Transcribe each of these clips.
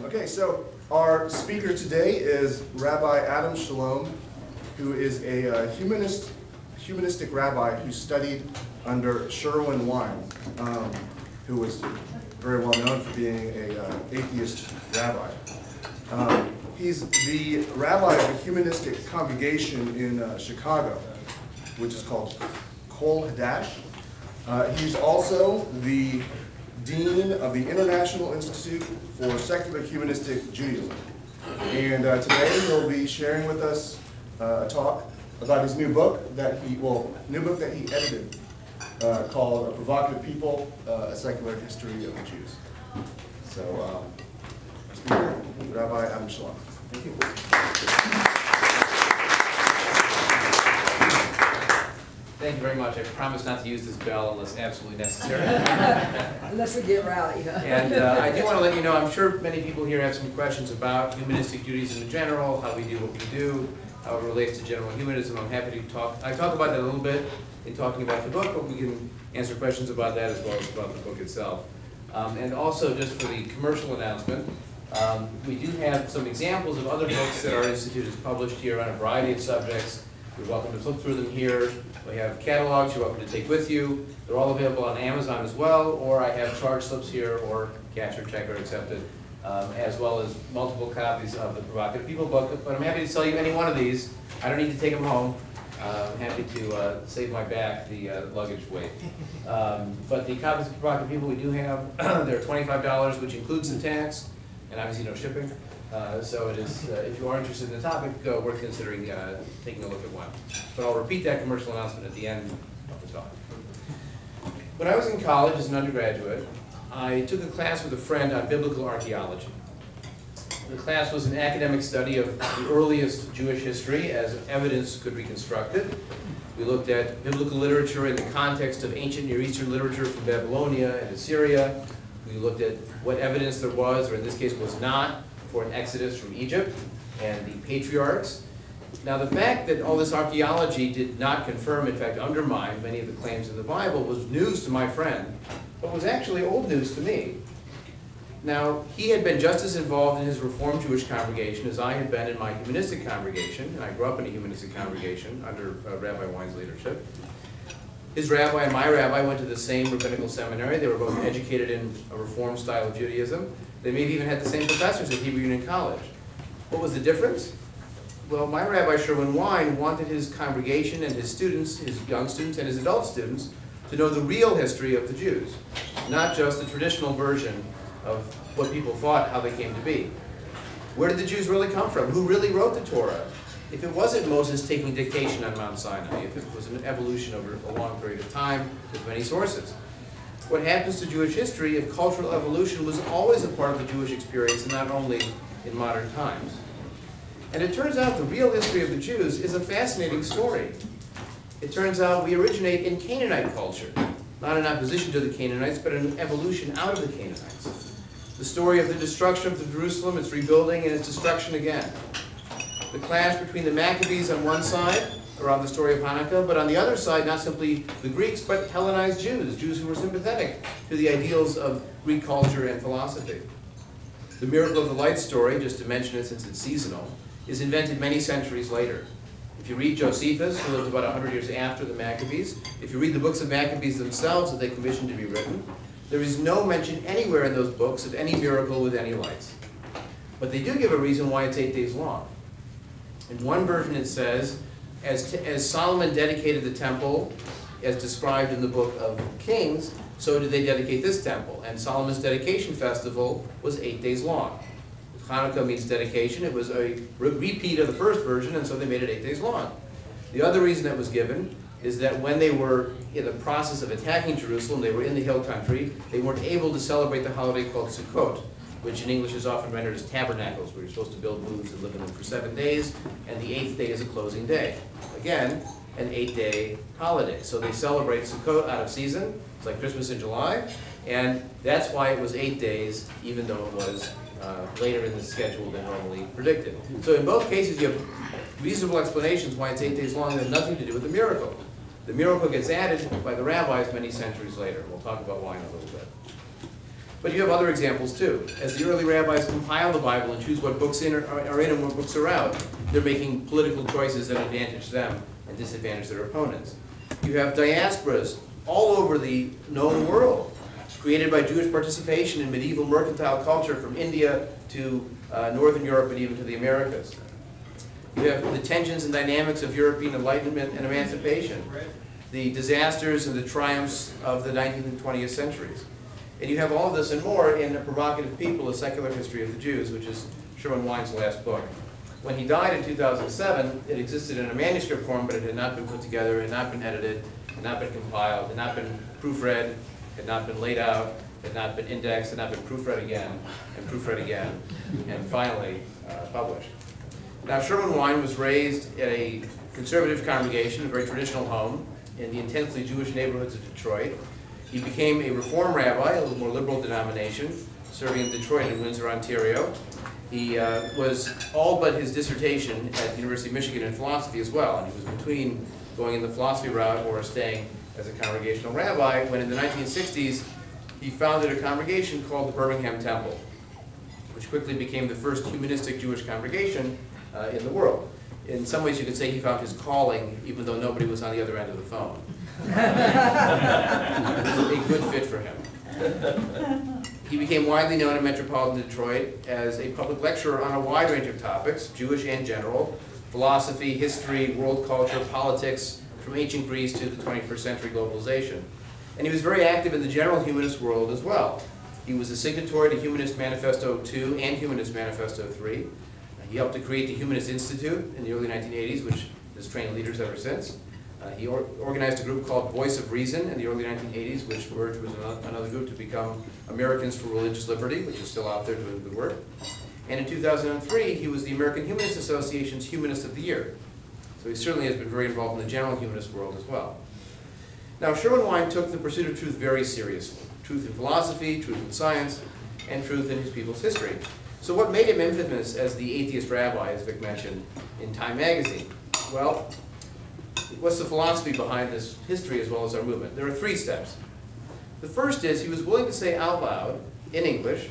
Okay, so our speaker today is Rabbi Adam Shalom, who is a humanistic rabbi who studied under Sherwin Wine, who was very well known for being an atheist rabbi. He's the rabbi of a humanistic congregation in Chicago, which is called Hadash. He's also the Dean of the International Institute for Secular Humanistic Judaism. And today he'll be sharing with us a talk about his new book that he edited called Provocative People, A Secular History of the Jews. So, speaker, Rabbi Adam Shalom. Thank you. Thank you very much. I promise not to use this bell unless absolutely necessary. Unless we get rowdy. And I do want to let you know, I'm sure many people here have some questions about humanistic Judaism in general, how we do what we do, how it relates to general humanism. I'm happy to talk. I talk about that a little bit in talking about the book, but we can answer questions about that as well as about the book itself. And also, just for the commercial announcement, we do have some examples of other books that our institute has published here on a variety of subjects. You're welcome to flip through them here. We have catalogs you're welcome to take with you. They're all available on Amazon as well, or I have charge slips here, or cash or check are accepted, as well as multiple copies of the Provocative People book. But I'm happy to sell you any one of these. I don't need to take them home. I'm happy to save my back the luggage weight. But the copies of Provocative People we do have, they're $25, which includes the tax, and obviously no shipping. So it is, if you are interested in the topic, worth considering taking a look at one. But I'll repeat that commercial announcement at the end of the talk. When I was in college as an undergraduate, I took a class with a friend on biblical archaeology. The class was an academic study of the earliest Jewish history as evidence could be constructed. We looked at biblical literature in the context of ancient Near Eastern literature from Babylonia and Assyria. We looked at what evidence there was, or in this case was not, for an exodus from Egypt and the patriarchs. Now, the fact that all this archaeology did not confirm, in fact undermine, many of the claims of the Bible was news to my friend, but was actually old news to me. Now, he had been just as involved in his Reformed Jewish congregation as I had been in my humanistic congregation, and I grew up in a humanistic congregation under Rabbi Wine's leadership. His rabbi and my rabbi went to the same rabbinical seminary. They were both educated in a Reformed style of Judaism. They maybe even had the same professors at Hebrew Union College. What was the difference? Well, my rabbi, Sherwin Wine, wanted his congregation and his students, his young students and his adult students, to know the real history of the Jews, not just the traditional version of what people thought how they came to be. Where did the Jews really come from? Who really wrote the Torah? If it wasn't Moses taking dictation on Mount Sinai, if it was an evolution over a long period of time with many sources. What happens to Jewish history if cultural evolution was always a part of the Jewish experience and not only in modern times? And it turns out the real history of the Jews is a fascinating story. It turns out we originate in Canaanite culture, not in opposition to the Canaanites, but an evolution out of the Canaanites. The story of the destruction of Jerusalem, its rebuilding, and its destruction again. The clash between the Maccabees on one side, around the story of Hanukkah, but on the other side, not simply the Greeks, but Hellenized Jews, Jews who were sympathetic to the ideals of Greek culture and philosophy. The miracle of the light story, just to mention it since it's seasonal, is invented many centuries later. If you read Josephus, who lived about 100 years after the Maccabees, if you read the books of Maccabees themselves that they commissioned to be written, there is no mention anywhere in those books of any miracle with any lights. But they do give a reason why it's 8 days long. In one version it says, as Solomon dedicated the temple, as described in the book of Kings, so did they dedicate this temple. And Solomon's dedication festival was 8 days long. If Hanukkah means dedication, it was a repeat of the first version, and so they made it 8 days long. The other reason that was given is that when they were in the process of attacking Jerusalem, they were in the hill country, they weren't able to celebrate the holiday called Sukkot, which in English is often rendered as tabernacles, where you're supposed to build booths and live in them for 7 days, and the 8th day is a closing day. Again, an 8-day holiday. So they celebrate Sukkot out of season. It's like Christmas in July, and that's why it was 8 days, even though it was later in the schedule than normally predicted. So in both cases, you have reasonable explanations why it's 8 days long that have nothing to do with the miracle. The miracle gets added by the rabbis many centuries later. We'll talk about why in a little bit. But you have other examples too. As the early rabbis compile the Bible and choose what books are in and what books are out, they're making political choices that advantage them and disadvantage their opponents. You have diasporas all over the known world, created by Jewish participation in medieval mercantile culture from India to Northern Europe and even to the Americas. You have the tensions and dynamics of European enlightenment and emancipation, the disasters and the triumphs of the 19th and 20th centuries. And you have all of this and more in Provocative People, A Secular History of the Jews, which is Sherwin Wine's last book. When he died in 2007, it existed in a manuscript form, but it had not been put together, had not been edited, had not been compiled, had not been proofread, had not been laid out, had not been indexed, had not been proofread again, and finally published. Now, Sherwin Wine was raised in a conservative congregation, a very traditional home, in the intensely Jewish neighborhoods of Detroit. He became a Reform rabbi, a little more liberal denomination, serving in Detroit and Windsor, Ontario. He was all but his dissertation at the University of Michigan in philosophy as well, and he was between going in the philosophy route or staying as a congregational rabbi, when in the 1960s he founded a congregation called the Birmingham Temple, which quickly became the first humanistic Jewish congregation in the world. In some ways you could say he found his calling even though nobody was on the other end of the phone. It was a good fit for him. He became widely known in metropolitan Detroit as a public lecturer on a wide range of topics, Jewish and general, philosophy, history, world culture, politics, from ancient Greece to the 21st century globalization. And he was very active in the general humanist world as well. He was a signatory to Humanist Manifesto 2 and Humanist Manifesto 3. He helped to create the Humanist Institute in the early 1980s, which has trained leaders ever since. He organized a group called Voice of Reason in the early 1980s, which merged with another group to become Americans for Religious Liberty, which is still out there doing good work. And in 2003, he was the American Humanist Association's Humanist of the Year. So he certainly has been very involved in the general humanist world as well. Now, Sherwin Wine took the pursuit of truth very seriously. Truth in philosophy, truth in science, and truth in his people's history. So what made him infamous as the atheist rabbi, as Vic mentioned, in Time magazine? Well, what's the philosophy behind this history as well as our movement? There are 3 steps. The first is he was willing to say out loud, in English,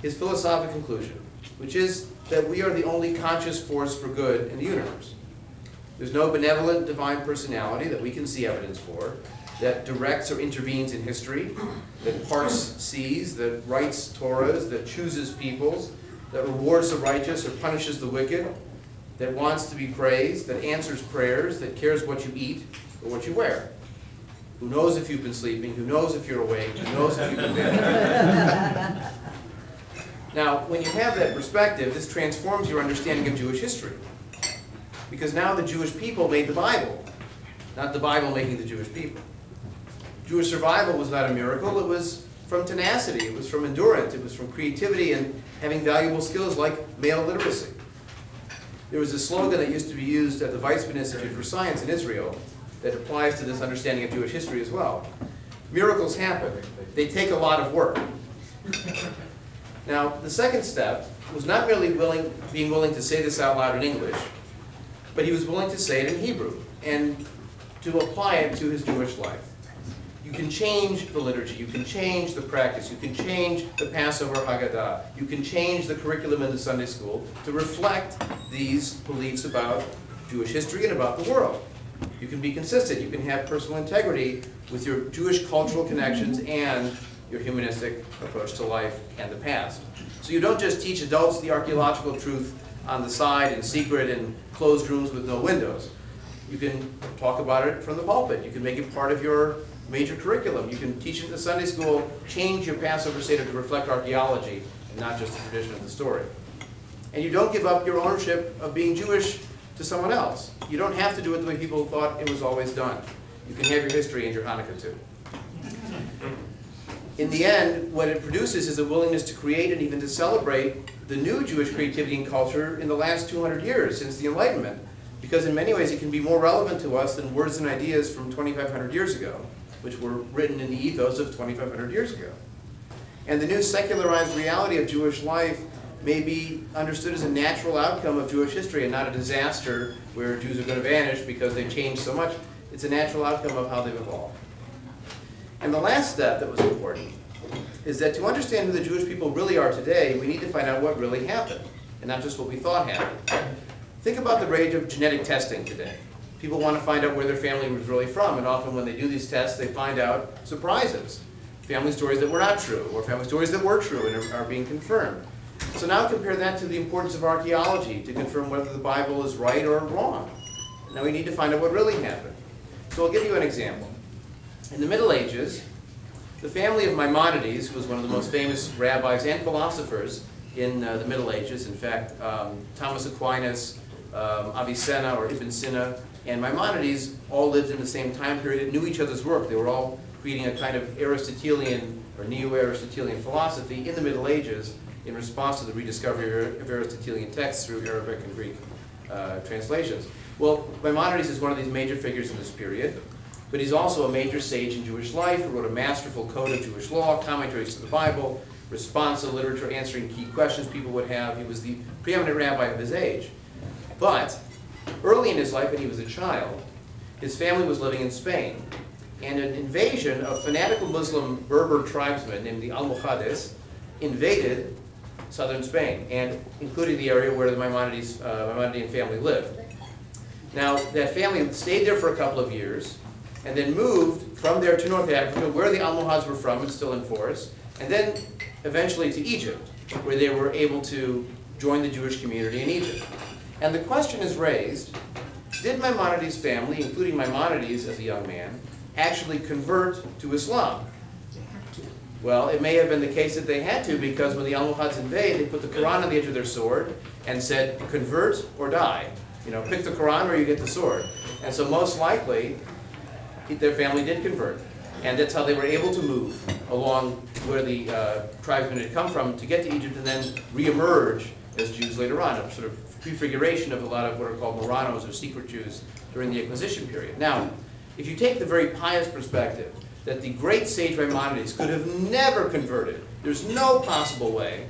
his philosophic conclusion, which is that we are the only conscious force for good in the universe. There's no benevolent divine personality that we can see evidence for that directs or intervenes in history, that parts seas, that writes Torahs, that chooses peoples, that rewards the righteous or punishes the wicked, that wants to be praised, that answers prayers, that cares what you eat or what you wear. Who knows if you've been sleeping, who knows if you're awake, who knows if you've been dead. Now, when you have that perspective, this transforms your understanding of Jewish history. Because now the Jewish people made the Bible, not the Bible making the Jewish people. Jewish survival was not a miracle, it was from tenacity, it was from endurance, it was from creativity and having valuable skills like male literacy. There was a slogan that used to be used at the Weizmann Institute for Science in Israel that applies to this understanding of Jewish history as well. Miracles happen. They take a lot of work. Now, the second step was not merely being willing to say this out loud in English, but he was willing to say it in Hebrew and to apply it to his Jewish life. You can change the liturgy, you can change the practice, you can change the Passover Haggadah, you can change the curriculum in the Sunday school to reflect these beliefs about Jewish history and about the world. You can be consistent, you can have personal integrity with your Jewish cultural connections and your humanistic approach to life and the past. So you don't just teach adults the archaeological truth on the side in secret in closed rooms with no windows. You can talk about it from the pulpit. You can make it part of your major curriculum. You can teach it in the Sunday school, change your Passover Seder to reflect archaeology and not just the tradition of the story. And you don't give up your ownership of being Jewish to someone else. You don't have to do it the way people thought it was always done. You can have your history and your Hanukkah too. In the end, what it produces is a willingness to create and even to celebrate the new Jewish creativity and culture in the last 200 years since the Enlightenment. Because in many ways it can be more relevant to us than words and ideas from 2,500 years ago, which were written in the ethos of 2,500 years ago. And the new secularized reality of Jewish life may be understood as a natural outcome of Jewish history and not a disaster where Jews are going to vanish because they've changed so much. It's a natural outcome of how they've evolved. And the last step that was important is that to understand who the Jewish people really are today, we need to find out what really happened, and not just what we thought happened. Think about the rage of genetic testing today. People want to find out where their family was really from, and often when they do these tests, they find out surprises. Family stories that were not true, or family stories that were true and are being confirmed. So now compare that to the importance of archaeology to confirm whether the Bible is right or wrong. Now we need to find out what really happened. So I'll give you an example. In the Middle Ages, the family of Maimonides, who was one of the most famous rabbis and philosophers in the Middle Ages, in fact, Thomas Aquinas, Avicenna or Ibn Sina, and Maimonides all lived in the same time period and knew each other's work. They were all creating a kind of Aristotelian or neo-Aristotelian philosophy in the Middle Ages in response to the rediscovery of Aristotelian texts through Arabic and Greek translations. Well, Maimonides is one of these major figures in this period, but he's also a major sage in Jewish life who wrote a masterful code of Jewish law, commentaries to the Bible, responsive literature answering key questions people would have. He was the preeminent rabbi of his age. But early in his life, when he was a child, his family was living in Spain, and an invasion of fanatical Muslim Berber tribesmen named the Almohades invaded southern Spain, and including the area where the Maimonidean family lived. Now, that family stayed there for a couple of years, and then moved from there to North Africa, where the Almohades were from and still in force, and then eventually to Egypt, where they were able to join the Jewish community in Egypt. And the question is raised, did Maimonides' family, including Maimonides as a young man, actually convert to Islam? Well, it may have been the case that they had to, because when the Almohades invade, they put the Quran on the edge of their sword and said, convert or die. You know, pick the Quran or you get the sword. And so most likely, their family did convert. And that's how they were able to move along where the tribesmen had come from to get to Egypt and then re-emerge as Jews later on, a sort of prefiguration of a lot of what are called Moranos or secret Jews during the Inquisition period. Now, if you take the very pious perspective that the great sage Maimonides could have never converted, there's no possible way,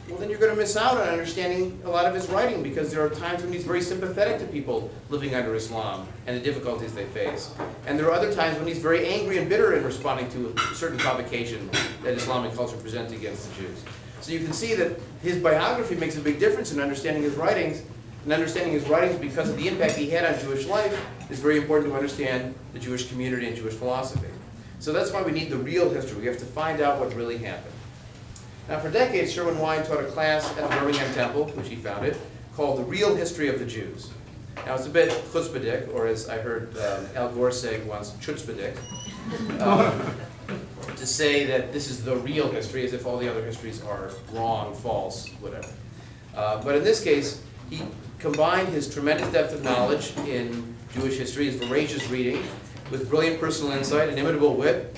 well then you're going to miss out on understanding a lot of his writing, because there are times when he's very sympathetic to people living under Islam and the difficulties they face. And there are other times when he's very angry and bitter in responding to a certain provocation that Islamic culture presents against the Jews. So you can see that his biography makes a big difference in understanding his writings, and understanding his writings because of the impact he had on Jewish life is very important to understand the Jewish community and Jewish philosophy. So that's why we need the real history. We have to find out what really happened. Now, for decades, Sherwin Wine taught a class at the Birmingham Temple, which he founded, called The Real History of the Jews. Now, it's a bit chutzpahdik, or as I heard Al Gore say once, chutzpahdik, to say that this is the real history, as if all the other histories are wrong, false, whatever. But in this case, he combined his tremendous depth of knowledge in Jewish history, his voracious reading, with brilliant personal insight, inimitable wit,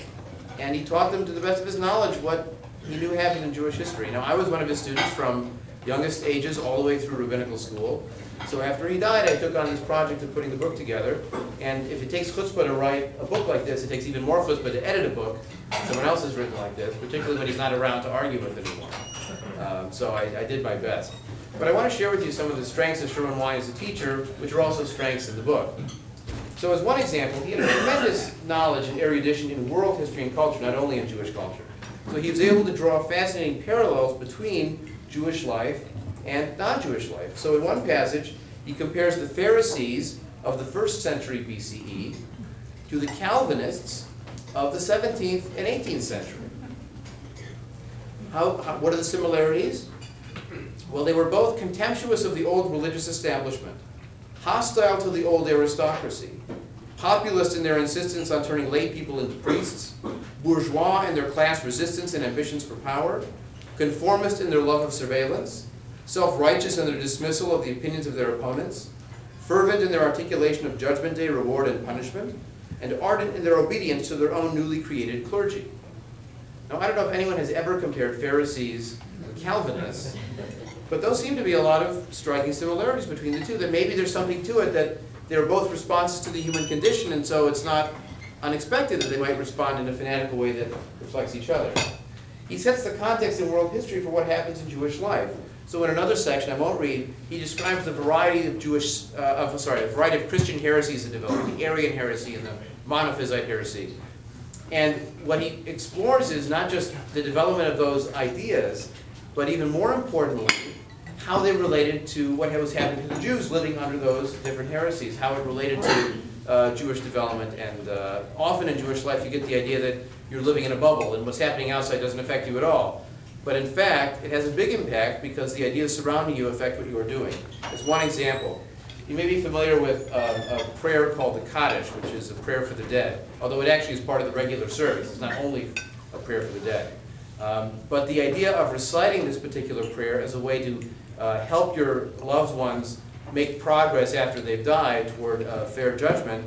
and he taught them to the best of his knowledge what he knew happened in Jewish history. Now, I was one of his students from youngest ages all the way through rabbinical school. So after he died, I took on this project of putting the book together. And if it takes chutzpah to write a book like this, it takes even more chutzpah to edit a book someone else has written like this, particularly when he's not around to argue with anymore. So I did my best. But I want to share with you some of the strengths of Sherwin Wine as a teacher, which are also strengths in the book. So as one example, he had a tremendous knowledge and erudition in world history and culture, not only in Jewish culture. So he was able to draw fascinating parallels between Jewish life and non-Jewish life. So in one passage, he compares the Pharisees of the 1st century BCE to the Calvinists of the 17th and 18th century. What are the similarities? Well, they were both contemptuous of the old religious establishment, hostile to the old aristocracy, populist in their insistence on turning lay people into priests, bourgeois in their class resistance and ambitions for power, conformist in their love of surveillance, self-righteous in their dismissal of the opinions of their opponents, fervent in their articulation of judgment day, reward, and punishment, and ardent in their obedience to their own newly created clergy. Now, I don't know if anyone has ever compared Pharisees and Calvinists, but those seem to be a lot of striking similarities between the two, that maybe there's something to it that they're both responses to the human condition, and so it's not unexpected that they might respond in a fanatical way that reflects each other. He sets the context in world history for what happens in Jewish life. So in another section, I won't read, he describes the variety of a variety of Christian heresies that developed, the Arian heresy and the monophysite heresy. And what he explores is not just the development of those ideas, but even more importantly, how they related to what was happening to the Jews living under those different heresies, how it related to Jewish development. And often in Jewish life you get the idea that you're living in a bubble and what's happening outside doesn't affect you at all. But in fact, it has a big impact because the ideas surrounding you affect what you are doing. As one example, you may be familiar with a prayer called the Hadash, which is a prayer for the dead, although it actually is part of the regular service. It's not only a prayer for the dead. But the idea of reciting this particular prayer as a way to help your loved ones make progress after they've died toward fair judgment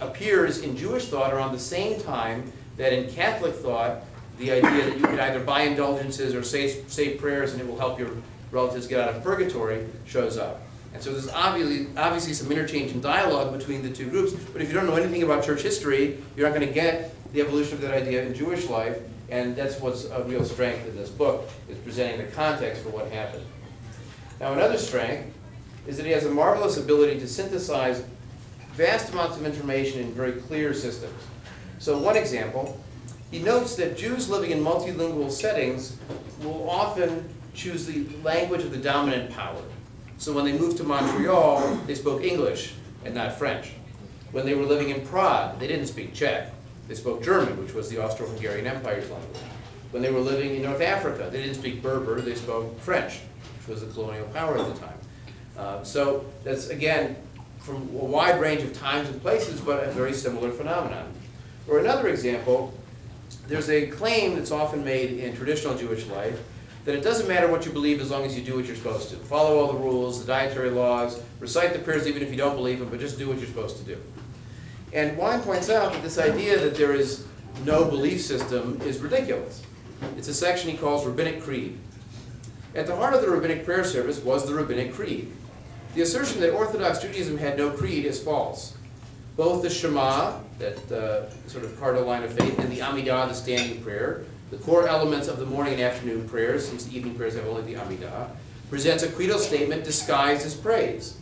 appears in Jewish thought around the same time that in Catholic thought, the idea that you could either buy indulgences or say prayers and it will help your relatives get out of purgatory shows up. And so there's obviously some interchange and dialogue between the two groups, but if you don't know anything about church history, you're not going to get the evolution of that idea in Jewish life, and that's what's a real strength in this book, is presenting the context for what happened. Now another strength is that he has a marvelous ability to synthesize vast amounts of information in very clear systems. So one example, he notes that Jews living in multilingual settings will often choose the language of the dominant power. So when they moved to Montreal, they spoke English and not French. When they were living in Prague, they didn't speak Czech. They spoke German, which was the Austro-Hungarian Empire's language. When they were living in North Africa, they didn't speak Berber, they spoke French, which was the colonial power at the time. So that's, again, from a wide range of times and places, but a very similar phenomenon. Or another example, there's a claim that's often made in traditional Jewish life that it doesn't matter what you believe as long as you do what you're supposed to. Follow all the rules, the dietary laws, recite the prayers even if you don't believe them, but just do what you're supposed to do. And Wine points out that this idea that there is no belief system is ridiculous. It's a section he calls Rabbinic Creed. At the heart of the Rabbinic prayer service was the Rabbinic Creed. The assertion that Orthodox Judaism had no creed is false. Both the Shema, that sort of cardinal line of faith, and the Amidah, the standing prayer, the core elements of the morning and afternoon prayers, since the evening prayers have only the Amidah, presents a creedal statement disguised as praise.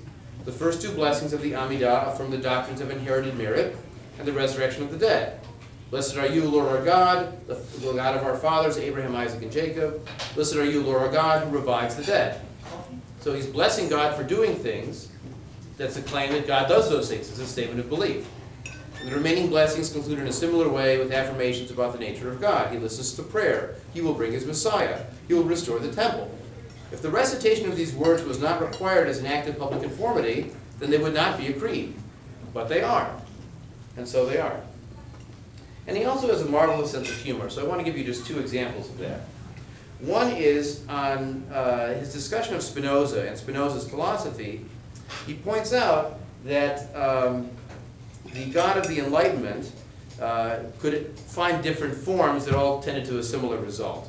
The first two blessings of the Amidah affirm the doctrines of inherited merit and the resurrection of the dead. Blessed are you, Lord our God, the God of our fathers, Abraham, Isaac, and Jacob. Blessed are you, Lord our God, who revives the dead. So he's blessing God for doing things. That's a claim that God does those things. It's a statement of belief. And the remaining blessings conclude in a similar way with affirmations about the nature of God. He listens to prayer. He will bring his Messiah. He will restore the temple. If the recitation of these words was not required as an act of public conformity, then they would not be a creed. But they are. And so they are. And he also has a marvelous sense of humor. So I want to give you just two examples of that. One is on his discussion of Spinoza and Spinoza's philosophy. He points out that the God of the Enlightenment could find different forms that all tended to a similar result.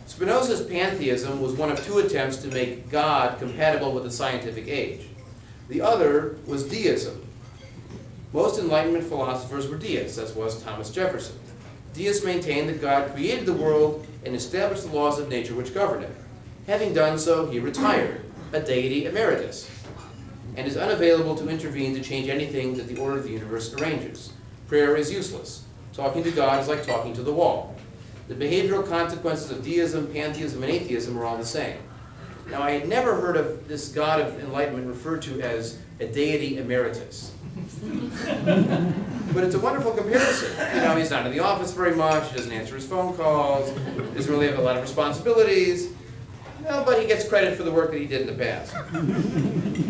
Spinoza's pantheism was one of two attempts to make God compatible with the scientific age. The other was deism. Most Enlightenment philosophers were deists, as was Thomas Jefferson. Deists maintained that God created the world and established the laws of nature which govern it. Having done so, he retired, a deity emeritus, and is unavailable to intervene to change anything that the order of the universe arranges. Prayer is useless. Talking to God is like talking to the wall. The behavioral consequences of deism, pantheism, and atheism are all the same. Now, I had never heard of this God of enlightenment referred to as a deity emeritus. But it's a wonderful comparison. You know, he's not in the office very much, he doesn't answer his phone calls, doesn't really have a lot of responsibilities. No, but he gets credit for the work that he did in the past.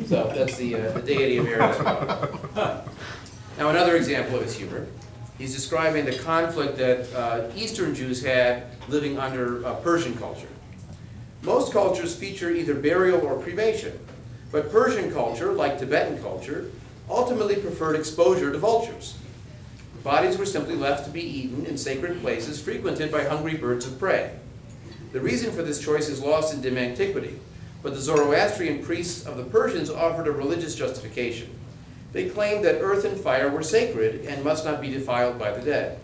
So that's the deity emeritus. Now, another example of his humor. He's describing the conflict that Eastern Jews had living under Persian culture. Most cultures feature either burial or cremation, but Persian culture, like Tibetan culture, ultimately preferred exposure to vultures. Bodies were simply left to be eaten in sacred places frequented by hungry birds of prey. The reason for this choice is lost in dim antiquity, but the Zoroastrian priests of the Persians offered a religious justification. They claimed that earth and fire were sacred and must not be defiled by the dead.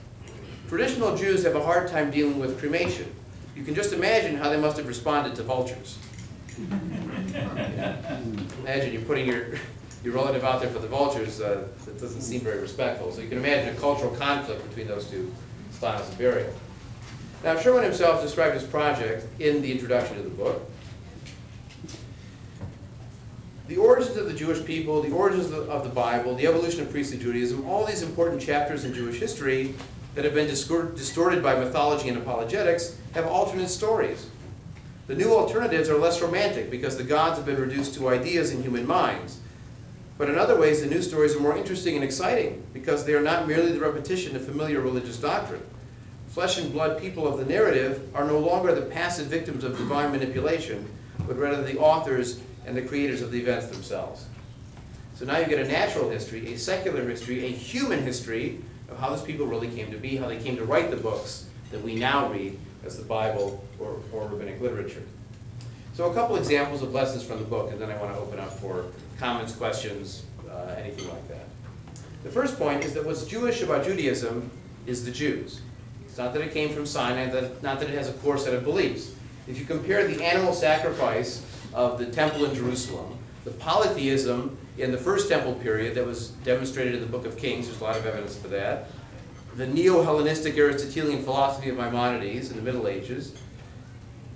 Traditional Jews have a hard time dealing with cremation. You can just imagine how they must have responded to vultures. Imagine you're putting your your relative out there for the vultures, that doesn't seem very respectful. So you can imagine a cultural conflict between those two styles of burial. Now, Sherwin himself described his project in the introduction to the book. The origins of the Jewish people, the origins of the Bible, the evolution of priestly Judaism, all these important chapters in Jewish history that have been distorted by mythology and apologetics have alternate stories. The new alternatives are less romantic because the gods have been reduced to ideas in human minds. But in other ways, the new stories are more interesting and exciting because they are not merely the repetition of familiar religious doctrine. Flesh and blood people of the narrative are no longer the passive victims of divine manipulation, but rather the authors and the creators of the events themselves. So now you get a natural history, a secular history, a human history of how these people really came to be, how they came to write the books that we now read as the Bible or rabbinic literature. So a couple examples of lessons from the book, and then I want to open up for comments, questions, anything like that. The first point is that what's Jewish about Judaism is the Jews. It's not that it came from Sinai, not that it has a core set of beliefs. If you compare the animal sacrifice of the temple in Jerusalem, the polytheism in the first temple period that was demonstrated in the book of Kings, there's a lot of evidence for that, the neo-Hellenistic Aristotelian philosophy of Maimonides in the Middle Ages,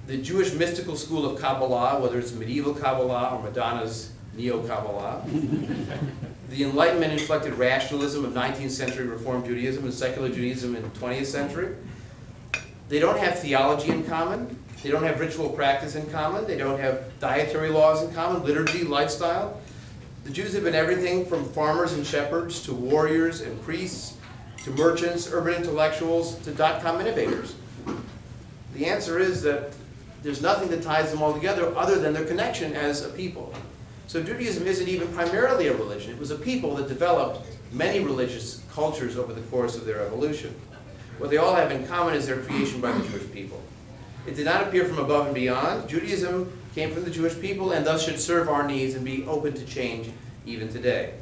the Jewish mystical school of Kabbalah, whether it's medieval Kabbalah or Madonna's neo-Kabbalah, the Enlightenment-inflected rationalism of 19th century Reform Judaism and secular Judaism in the 20th century. They don't have theology in common. They don't have ritual practice in common. They don't have dietary laws in common, liturgy, lifestyle. The Jews have been everything from farmers and shepherds to warriors and priests to merchants, urban intellectuals, to dot-com innovators. The answer is that there's nothing that ties them all together other than their connection as a people. So Judaism isn't even primarily a religion. It was a people that developed many religious cultures over the course of their evolution. What they all have in common is their creation by the Jewish people. It did not appear from above and beyond. Judaism came from the Jewish people and thus should serve our needs and be open to change even today.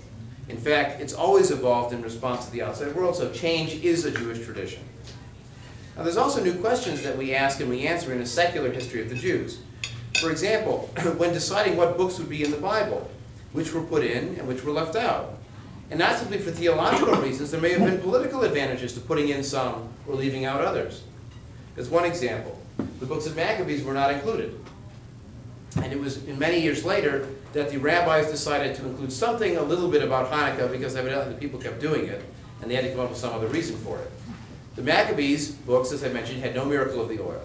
In fact, it's always evolved in response to the outside world, so change is a Jewish tradition. Now, there's also new questions that we ask and we answer in a secular history of the Jews. For example, when deciding what books would be in the Bible, which were put in and which were left out. And not simply for theological reasons, there may have been political advantages to putting in some or leaving out others. As one example, the books of Maccabees were not included. And it was many years later that the rabbis decided to include something a little bit about Hanukkah because evidently the people kept doing it, and they had to come up with some other reason for it. The Maccabees books, as I mentioned, had no miracle of the oil.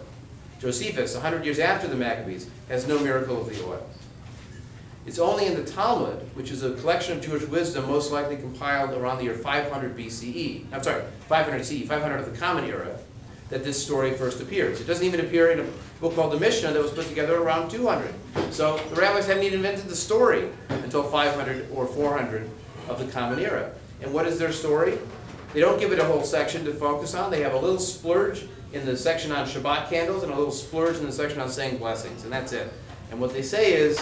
Josephus, 100 years after the Maccabees, has no miracle of the oil. It's only in the Talmud, which is a collection of Jewish wisdom most likely compiled around the year 500 BCE, I'm sorry, 500 CE, 500 of the Common Era, that this story first appears. It doesn't even appear in a book called the Mishnah that was put together around 200. So the rabbis hadn't even invented the story until 500 or 400 of the Common Era. And what is their story? They don't give it a whole section to focus on. They have a little splurge in the section on Shabbat candles and a little splurge in the section on saying blessings, and that's it. And what they say is,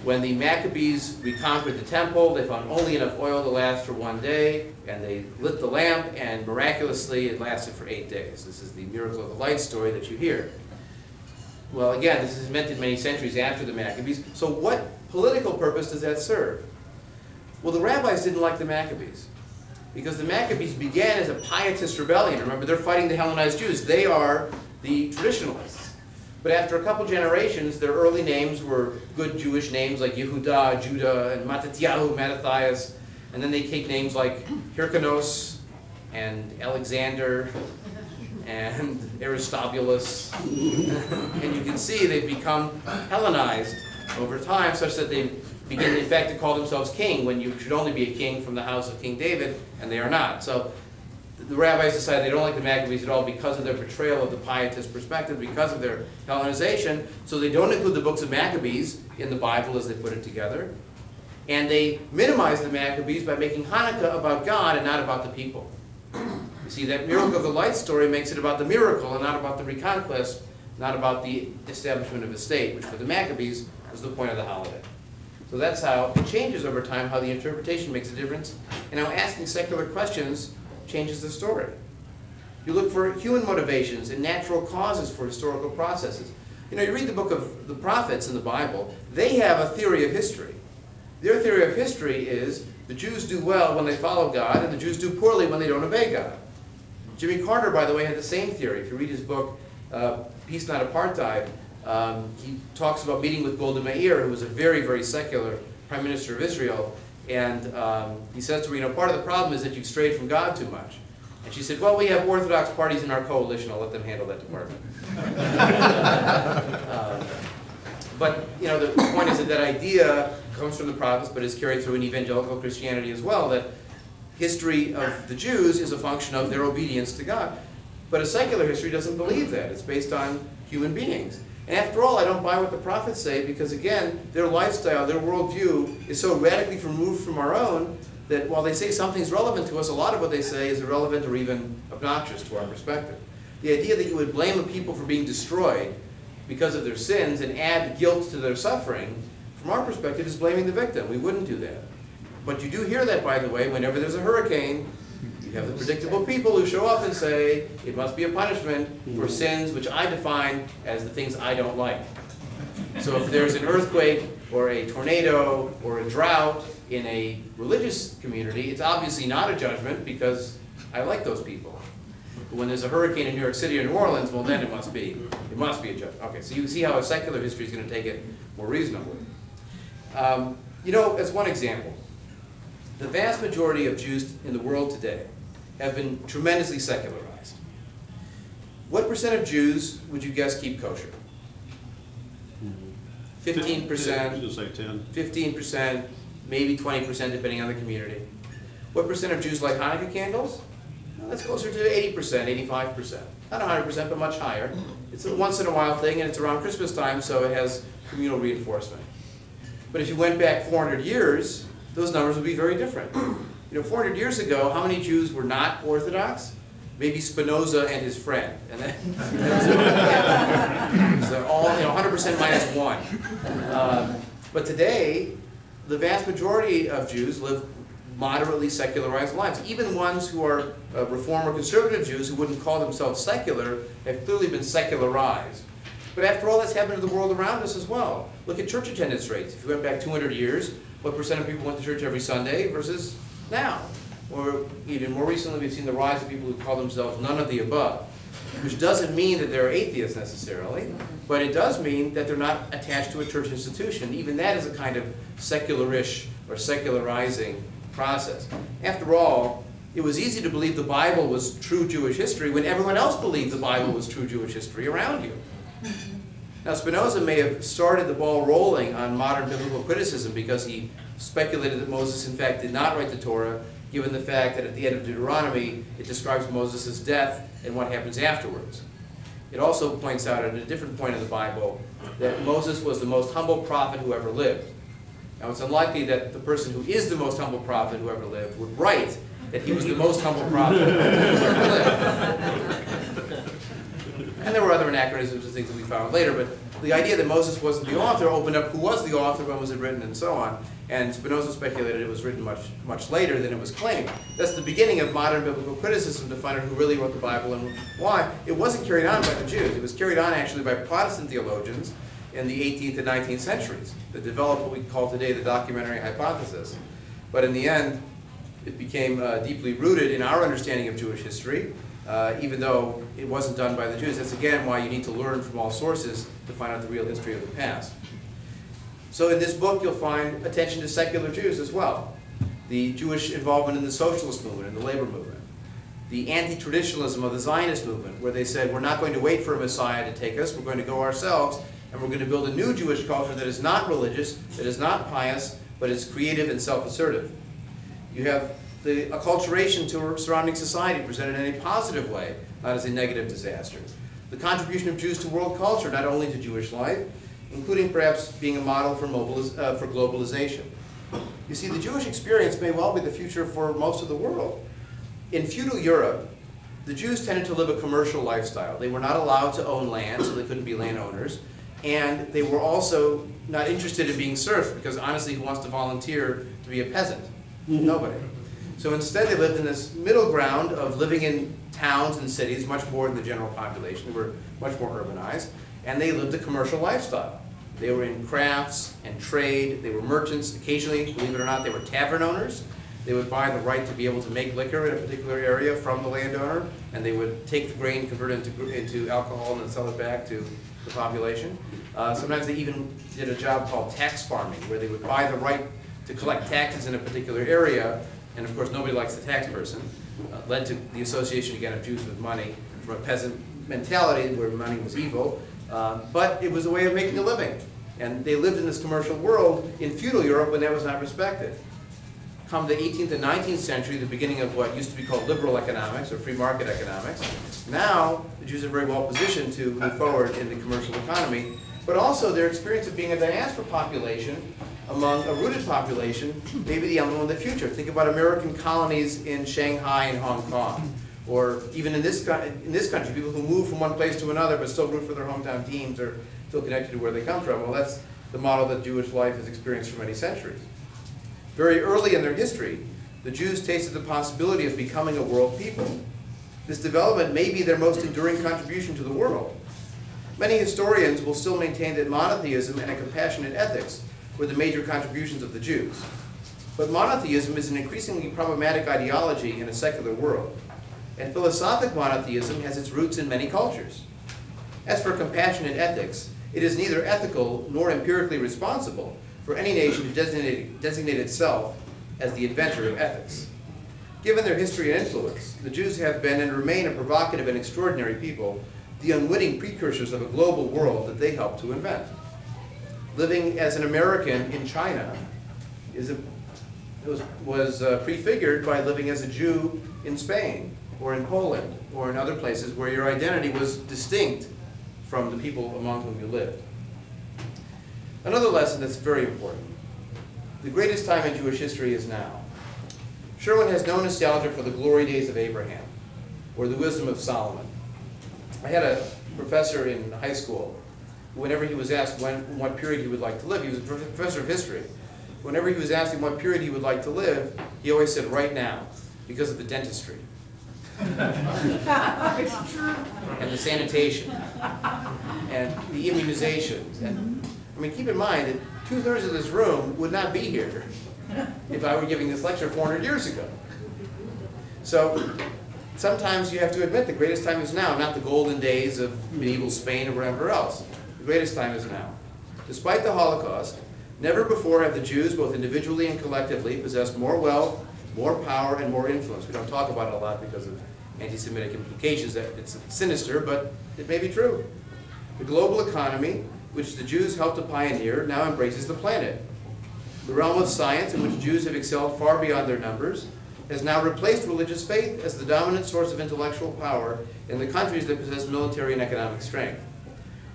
when the Maccabees reconquered the temple, they found only enough oil to last for one day, and they lit the lamp, and miraculously it lasted for 8 days. This is the miracle of the light story that you hear. Well, again, this is invented many centuries after the Maccabees, so what political purpose does that serve? Well, the rabbis didn't like the Maccabees, because the Maccabees began as a pietist rebellion. Remember, they're fighting the Hellenized Jews. They are the traditionalists. But after a couple generations, their early names were good Jewish names like Yehuda, Judah, and Mattatyahu, Mattathias. And then they take names like Hyrcanos and Alexander and Aristobulus. And you can see they've become Hellenized over time, such that they begin, in fact, to call themselves king when you should only be a king from the house of King David, and they are not. So the rabbis decided they don't like the Maccabees at all because of their portrayal of the pietist perspective, because of their Hellenization. So they don't include the books of Maccabees in the Bible as they put it together. And they minimize the Maccabees by making Hanukkah about God and not about the people. You see, that miracle of the light story makes it about the miracle and not about the reconquest, not about the establishment of a state, which for the Maccabees was the point of the holiday. So that's how it changes over time, how the interpretation makes a difference, and how asking secular questions changes the story. You look for human motivations and natural causes for historical processes. You know, you read the book of the prophets in the Bible, they have a theory of history. Their theory of history is the Jews do well when they follow God, and the Jews do poorly when they don't obey God. Jimmy Carter, by the way, had the same theory. If you read his book, Peace Not Apartheid, he talks about meeting with Golda Meir, who was a very, very secular prime minister of Israel, and he says to her, you know, part of the problem is that you've strayed from God too much. And she said, well, we have Orthodox parties in our coalition. I'll let them handle that department. But, you know, the point is that that idea comes from the prophets, but is carried through in evangelical Christianity as well, that history of the Jews is a function of their obedience to God. But a secular history doesn't believe that. It's based on human beings. And after all, I don't buy what the prophets say because, again, their lifestyle, their worldview is so radically removed from our own that while they say something's relevant to us, a lot of what they say is irrelevant or even obnoxious to our perspective. The idea that you would blame a people for being destroyed because of their sins and add guilt to their suffering, from our perspective, is blaming the victim. We wouldn't do that. But you do hear that, by the way, whenever there's a hurricane, you have the predictable people who show up and say, it must be a punishment for sins which I define as the things I don't like. So if there's an earthquake or a tornado or a drought in a religious community, it's obviously not a judgment because I like those people. But when there's a hurricane in New York City or New Orleans, well then it must be a judgment. Okay, so you see how a secular history is going to take it more reasonably. You know, as one example, the vast majority of Jews in the world today have been tremendously secularized. What percent of Jews would you guess keep kosher? 15%, 15%, maybe 20% depending on the community. What percent of Jews like Hanukkah candles? Well, that's closer to 80%, 85%. Not 100%, but much higher. It's a once in a while thing, and it's around Christmas time, so it has communal reinforcement. But if you went back 400 years, those numbers would be very different. You know, 400 years ago, how many Jews were not Orthodox? Maybe Spinoza and his friend. And then, so all, you know, 100% minus 1. But today, the vast majority of Jews live moderately secularized lives. Even ones who are Reform or conservative Jews who wouldn't call themselves secular have clearly been secularized. But after all, that's happened to the world around us as well. Look at church attendance rates. If you went back 200 years, what percent of people went to church every Sunday versus now? Or even more recently, we've seen the rise of people who call themselves none of the above, which doesn't mean that they're atheists necessarily, but it does mean that they're not attached to a church institution. Even that is a kind of secularish or secularizing process. After all, it was easy to believe the Bible was true Jewish history when everyone else believed the Bible was true Jewish history around you. Now, Spinoza may have started the ball rolling on modern biblical criticism because he speculated that Moses, in fact, did not write the Torah, given the fact that at the end of Deuteronomy, it describes Moses' death and what happens afterwards. It also points out at a different point in the Bible that Moses was the most humble prophet who ever lived. Now, it's unlikely that the person who is the most humble prophet who ever lived would write that he was the most humble prophet who ever lived. And there were other anachronisms and things that we found later, but the idea that Moses wasn't the author opened up who was the author, when was it written, and so on. And Spinoza speculated it was written much later than it was claimed. That's the beginning of modern biblical criticism, to find out who really wrote the Bible and why. It wasn't carried on by the Jews. It was carried on actually by Protestant theologians in the 18th and 19th centuries that developed what we call today the documentary hypothesis. But in the end, it became deeply rooted in our understanding of Jewish history, even though it wasn't done by the Jews. That's again why you need to learn from all sources to find out the real history of the past. So in this book you'll find attention to secular Jews as well. The Jewish involvement in the socialist movement and the labor movement. The anti-traditionalism of the Zionist movement, where they said we're not going to wait for a Messiah to take us, we're going to go ourselves, and we're going to build a new Jewish culture that is not religious, that is not pious, but is creative and self-assertive. You have the acculturation to surrounding society presented in a positive way, not as a negative disaster. The contribution of Jews to world culture, not only to Jewish life, including perhaps being a model for globalization. You see, the Jewish experience may well be the future for most of the world. In feudal Europe, the Jews tended to live a commercial lifestyle. They were not allowed to own land, so they couldn't be landowners. And they were also not interested in being serfs, because honestly, who wants to volunteer to be a peasant? Nobody. So instead, they lived in this middle ground of living in towns and cities, much more than the general population. They were much more urbanized, and they lived a commercial lifestyle. They were in crafts and trade. They were merchants. Occasionally, believe it or not, they were tavern owners. They would buy the right to be able to make liquor in a particular area from the landowner, and they would take the grain, convert it into alcohol, and then sell it back to the population. Sometimes they even did a job called tax farming, where they would buy the right to collect taxes in a particular area, and of course nobody likes the tax person. Led to the association, again, of Jews with money from a peasant mentality where money was evil, but it was a way of making a living. And they lived in this commercial world in feudal Europe when that was not respected. Come the 18th and 19th century, the beginning of what used to be called liberal economics or free market economics, now the Jews are very well positioned to move forward in the commercial economy, but also their experience of being a diaspora population among a rooted population may be the element of the future. Think about American colonies in Shanghai and Hong Kong, or even in this country, people who move from one place to another but still root for their hometown teams or feel connected to where they come from. Well, that's the model that Jewish life has experienced for many centuries. Very early in their history, the Jews tasted the possibility of becoming a world people. This development may be their most enduring contribution to the world. Many historians will still maintain that monotheism and a compassionate ethics were the major contributions of the Jews. But monotheism is an increasingly problematic ideology in a secular world, and philosophic monotheism has its roots in many cultures. As for compassionate ethics, it is neither ethical nor empirically responsible for any nation to designate itself as the inventor of ethics. Given their history and influence, the Jews have been and remain a provocative and extraordinary people, the unwitting precursors of a global world that they helped to invent. Living as an American in China was prefigured by living as a Jew in Spain or in Poland or in other places where your identity was distinct from the people among whom you lived. Another lesson that's very important. The greatest time in Jewish history is now. Sherwin has no nostalgia for the glory days of Abraham or the wisdom of Solomon. I had a professor in high school who, whenever he was asked what period he would like to live, he was a professor of history. Whenever he was asked him what period he would like to live, he always said, right now, because of the dentistry. And the sanitation, and the immunizations. And I mean, keep in mind that 2/3 of this room would not be here if I were giving this lecture 400 years ago. So sometimes you have to admit the greatest time is now, not the golden days of medieval Spain or wherever else. The greatest time is now. Despite the Holocaust, never before have the Jews, both individually and collectively, possessed more wealth, more power, and more influence. We don't talk about it a lot because of anti-Semitic implications. It's sinister, but it may be true. The global economy, which the Jews helped to pioneer, now embraces the planet. The realm of science, in which Jews have excelled far beyond their numbers, has now replaced religious faith as the dominant source of intellectual power in the countries that possess military and economic strength.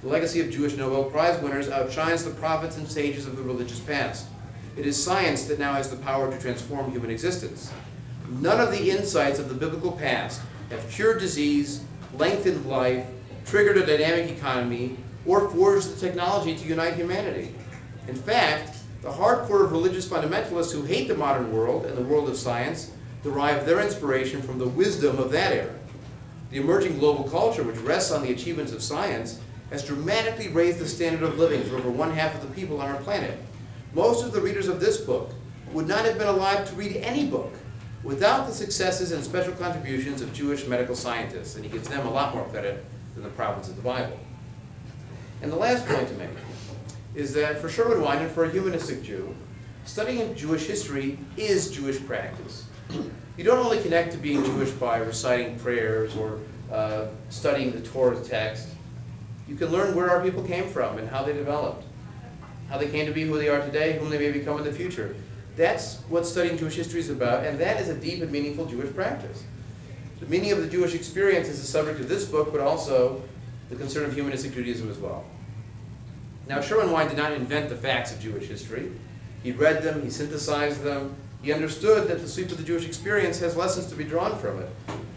The legacy of Jewish Nobel Prize winners outshines the prophets and sages of the religious past. It is science that now has the power to transform human existence. None of the insights of the biblical past have cured disease, lengthened life, triggered a dynamic economy, or forged the technology to unite humanity. In fact, the hardcore of religious fundamentalists who hate the modern world and the world of science derive their inspiration from the wisdom of that era. The emerging global culture, which rests on the achievements of science, has dramatically raised the standard of living for over 1/2 of the people on our planet. Most of the readers of this book would not have been alive to read any book without the successes and special contributions of Jewish medical scientists, and he gives them a lot more credit than the prophets of the Bible. And the last point to make is that for Sherwin Wine and for a humanistic Jew, studying Jewish history is Jewish practice. You don't only connect to being Jewish by reciting prayers or studying the Torah text. You can learn where our people came from and how they developed, how they came to be who they are today, whom they may become in the future. That's what studying Jewish history is about, and that is a deep and meaningful Jewish practice. The meaning of the Jewish experience is the subject of this book, but also the concern of humanistic Judaism as well. Now, Sherwin Wine did not invent the facts of Jewish history. He read them, he synthesized them. He understood that the sweep of the Jewish experience has lessons to be drawn from it.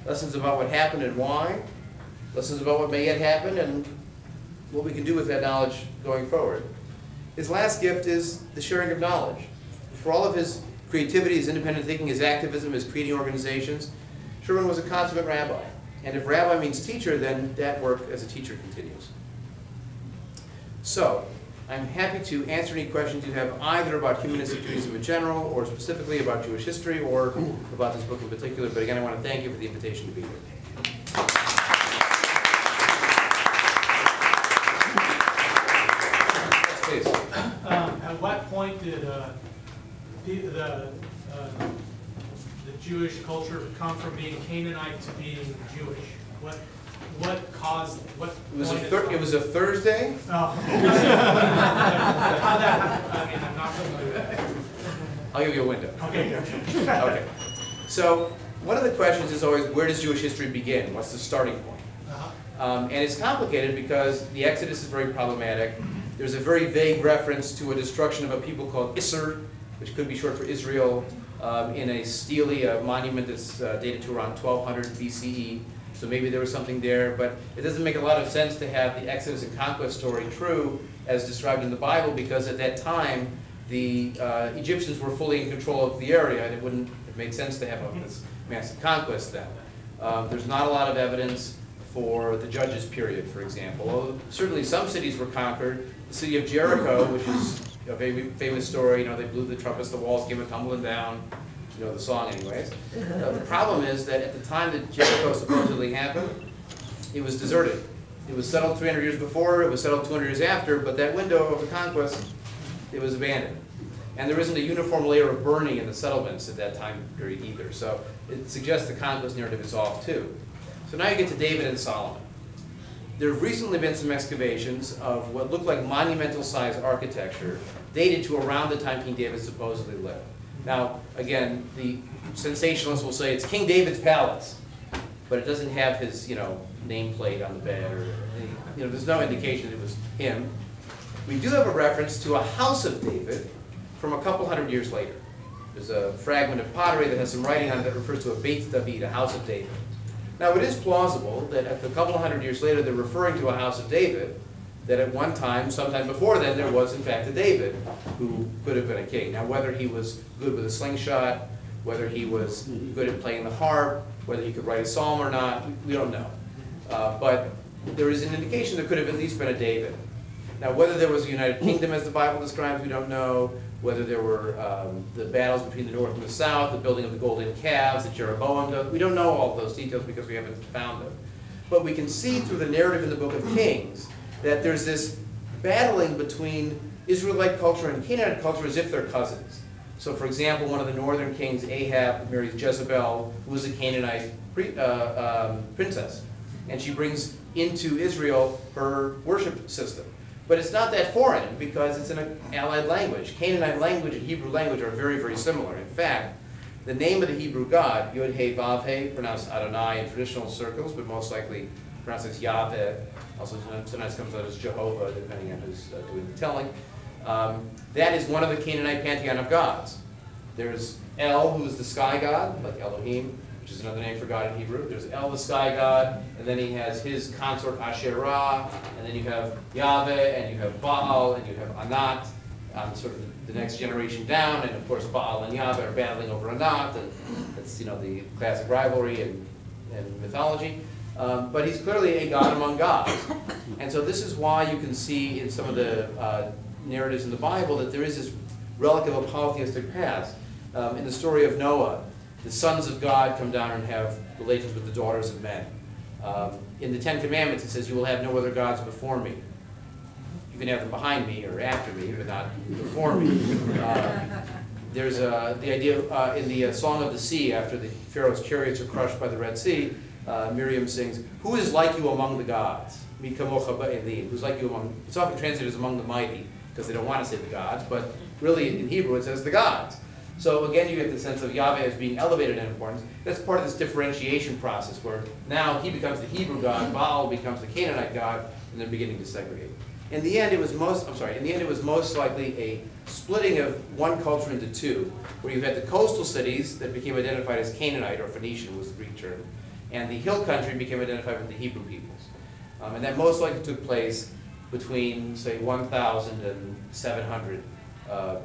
Lessons about what happened and why, lessons about what may yet happen, and what we can do with that knowledge going forward. His last gift is the sharing of knowledge. For all of his creativity, his independent thinking, his activism, his creating organizations, Sherwin was a consummate rabbi. And if rabbi means teacher, then that work as a teacher continues. So, I'm happy to answer any questions you have either about humanistic Judaism in general, or specifically about Jewish history, or about this book in particular. But again, I want to thank you for the invitation to be here. Please. At what point did the Jewish culture come from being Canaanite to being Jewish? What caused, what It was a Thursday? Oh. How that, I mean, I'm not familiar. I'll give you a window. Okay. Okay. So one of the questions is always, where does Jewish history begin? What's the starting point? And it's complicated because the Exodus is very problematic. There's a very vague reference to a destruction of a people called Isser, which could be short for Israel, in a stele, a monument that's dated to around 1200 BCE. So maybe there was something there, but it doesn't make a lot of sense to have the Exodus and Conquest story true as described in the Bible, because at that time the Egyptians were fully in control of the area, and it wouldn't have made sense to have this massive conquest then. There's not a lot of evidence for the Judges period, for example. Although certainly some cities were conquered. The city of Jericho, which is a very famous story, they blew the trumpets, the walls came tumbling down. You know the song anyways. The problem is that at the time that Jericho supposedly happened, it was deserted. It was settled 300 years before, it was settled 200 years after, but that window of the conquest, it was abandoned. And there isn't a uniform layer of burning in the settlements at that time period either. So it suggests the conquest narrative is off too. So now you get to David and Solomon. There have recently been some excavations of what looked like monumental-sized architecture dated to around the time King David supposedly lived. Now, again, the sensationalists will say it's King David's palace, but it doesn't have his, nameplate on the bed, or there's no indication it was him. We do have a reference to a house of David from a couple hundred years later. There's a fragment of pottery that has some writing on it that refers to a Beit David, a house of David. Now, it is plausible that a couple of hundred years later, they're referring to a house of David, that at one time, sometime before then, there was in fact a David who could have been a king. Now, whether he was good with a slingshot, whether he was good at playing the harp, whether he could write a psalm or not, we don't know. But there is an indication there could have at least been a David. Now, whether there was a United Kingdom as the Bible describes, we don't know. Whether there were the battles between the north and the south, the building of the golden calves that Jeroboam does, we don't know all of those details because we haven't found them. But we can see through the narrative in the book of Kings that there's this battling between Israelite culture and Canaanite culture as if they're cousins. So for example, one of the northern kings, Ahab, marries Jezebel, who was a Canaanite princess. And she brings into Israel her worship system. But it's not that foreign because it's in an allied language. Canaanite language and Hebrew language are very, very similar. In fact, the name of the Hebrew God, Yod-He-Vav-He, pronounced Adonai in traditional circles, but most likely pronounced as Yahweh, also sometimes comes out as Jehovah, depending on who's doing the telling. That is one of the Canaanite pantheon of gods. There's El, who is the sky god, like Elohim, which is another name for God in Hebrew. There's El, the sky god, and then he has his consort Asherah, and then you have Yahweh, and you have Baal, and you have Anat, sort of the next generation down, and of course Baal and Yahweh are battling over Anat, and that's the classic rivalry and mythology. But he's clearly a god among gods. And so this is why you can see in some of the narratives in the Bible that there is this relic of a polytheistic past. In the story of Noah, the sons of God come down and have relations with the daughters of men. In the Ten Commandments, it says, "You will have no other gods before me." You can have them behind me or after me, but not before me. There's the idea in the Song of the Sea, after the Pharaoh's chariots are crushed by the Red Sea, Miriam sings, "Who is like you among the gods? Mi kamocha ba'elim." Who's like you among, it's often translated as among the mighty, because they don't want to say the gods, but really in Hebrew it says the gods. So again, you get the sense of Yahweh as being elevated in importance. That's part of this differentiation process, where now he becomes the Hebrew god, Baal becomes the Canaanite god, and they're beginning to segregate. In the end, it was most likely a splitting of one culture into two, where you had the coastal cities that became identified as Canaanite, or Phoenician was the Greek term, and the hill country became identified with the Hebrew peoples. And that most likely took place between, say, 1000 and 700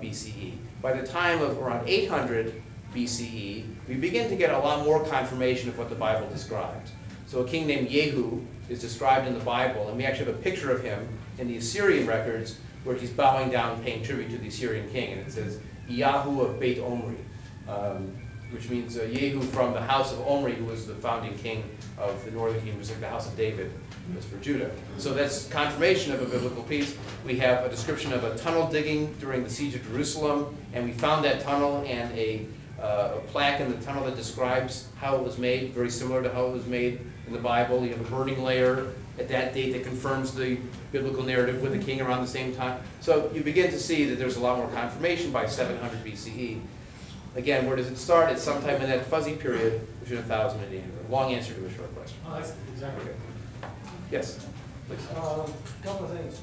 BCE. By the time of around 800 BCE, we begin to get a lot more confirmation of what the Bible describes. So a king named Yehu is described in the Bible, and we actually have a picture of him in the Assyrian records where he's bowing down, paying tribute to the Assyrian king, and it says, Yahu of Beit Omri, which means Yehu from the house of Omri, who was the founding king of the northern kingdom, was like the house of David, was for Judah. So that's confirmation of a biblical piece. We have a description of a tunnel digging during the siege of Jerusalem, and we found that tunnel and a plaque in the tunnel that describes how it was made, very similar to how it was made in the Bible. You have a burning layer at that date that confirms the biblical narrative with the king around the same time. So you begin to see that there's a lot more confirmation by 700 BCE. Again, where does it start? It's sometime in that fuzzy period between 1000 and 800. Long answer to a short question. Oh, that's exactly. Okay. Yes, please. Couple of things.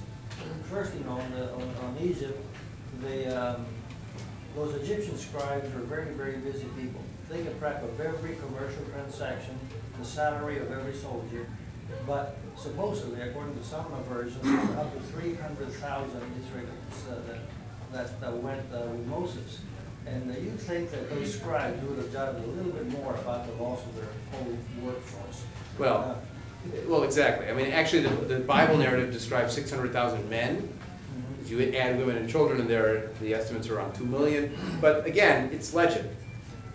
First, on Egypt, those Egyptian scribes were very, very busy people. They kept track of every commercial transaction, the salary of every soldier, but supposedly, according to some versions, there were up to 300,000 Israelites that went with Moses. And you think that those scribes would have done a little bit more about the loss of their whole workforce. Well, exactly. I mean, actually, the Bible narrative describes 600,000 men. If you add women and children in there, the estimates are around 2 million. But again, it's legend.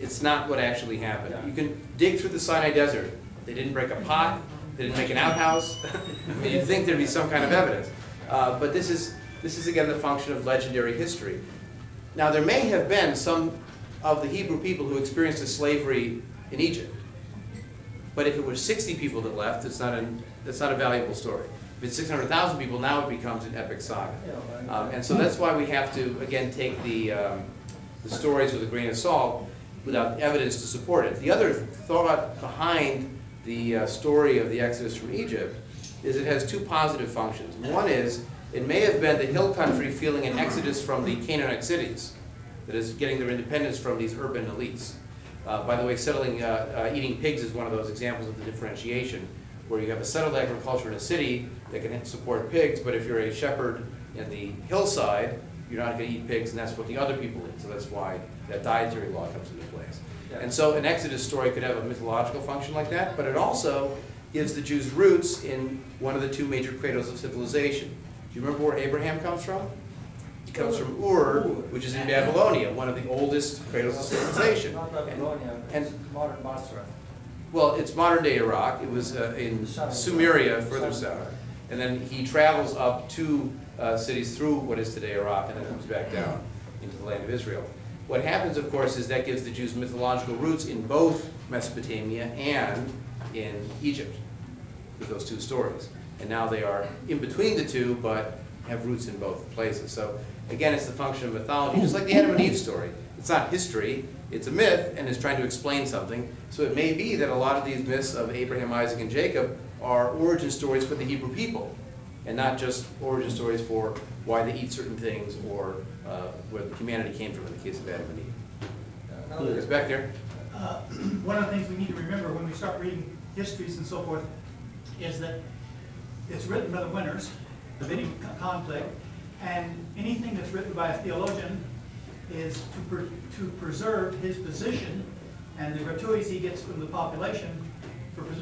It's not what actually happened. You can dig through the Sinai Desert. They didn't break a pot. They didn't make an outhouse. I mean, you'd think there'd be some kind of evidence. But this is again the function of legendary history. Now, there may have been some of the Hebrew people who experienced a slavery in Egypt. But if it was 60 people that left, that's not a valuable story. If it's 600,000 people, now it becomes an epic saga. And so that's why we have to, again, take the stories with a grain of salt without evidence to support it. The other thought behind the story of the Exodus from Egypt is it has two positive functions. One is, it may have been the hill country feeling an exodus from the Canaanite cities, that is, getting their independence from these urban elites. By the way, eating pigs is one of those examples of the differentiation, where you have a settled agriculture in a city that can support pigs, but if you're a shepherd in the hillside, you're not going to eat pigs, and that's what the other people eat. So that's why that dietary law comes into place. And so an Exodus story could have a mythological function like that, but it also gives the Jews roots in one of the two major cradles of civilization. Do you remember where Abraham comes from? He comes from Ur, which is in Babylonia, one of the oldest cradles of civilization. Not Babylonia, it's modern Basra. Well, it's modern-day Iraq. It was in Sumeria, further south. And then he travels up two cities through what is today Iraq, and then comes back down into the land of Israel. What happens, of course, is that gives the Jews mythological roots in both Mesopotamia and in Egypt, with those two stories. And now they are in between the two, but have roots in both places. So again, it's the function of mythology, just like the Adam and Eve story. It's not history, it's a myth, and it's trying to explain something. So it may be that a lot of these myths of Abraham, Isaac, and Jacob are origin stories for the Hebrew people, and not just origin stories for why they eat certain things or where humanity came from in the case of Adam and Eve. It's back there. One of the things we need to remember when we start reading histories and so forth is that it's written by the winners of any conflict, and anything that's written by a theologian is to preserve his position and the gratuities he gets from the population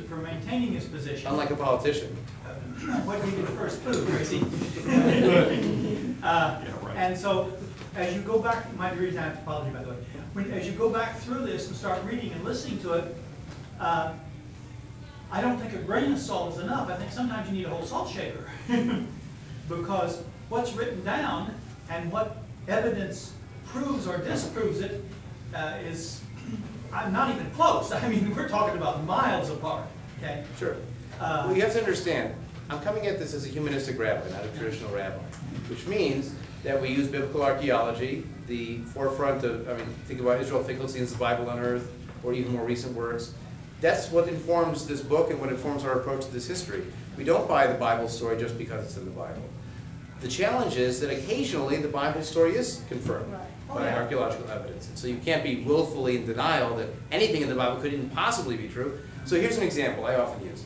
for maintaining his position. Unlike a politician. What gave you the first clue, Tracy? And so, as you go back, my reason I have to apologize, by the way. As you go back through this and start reading and listening to it, I don't think a grain of salt is enough. I think sometimes you need a whole salt shaker. Because what's written down and what evidence proves or disproves it is not even close. I mean, we're talking about miles apart. Okay? Sure. Well, you have to understand, I'm coming at this as a humanistic rabbi, not a traditional rabbi, which means that we use biblical archaeology, the forefront of, I mean, think about Israel Finkelstein's The Bible on Earth, or even more recent works. That's what informs this book and what informs our approach to this history. We don't buy the Bible story just because it's in the Bible. The challenge is that occasionally the Bible story is confirmed by archaeological evidence. And so you can't be willfully in denial that anything in the Bible couldn't possibly be true. So here's an example I often use.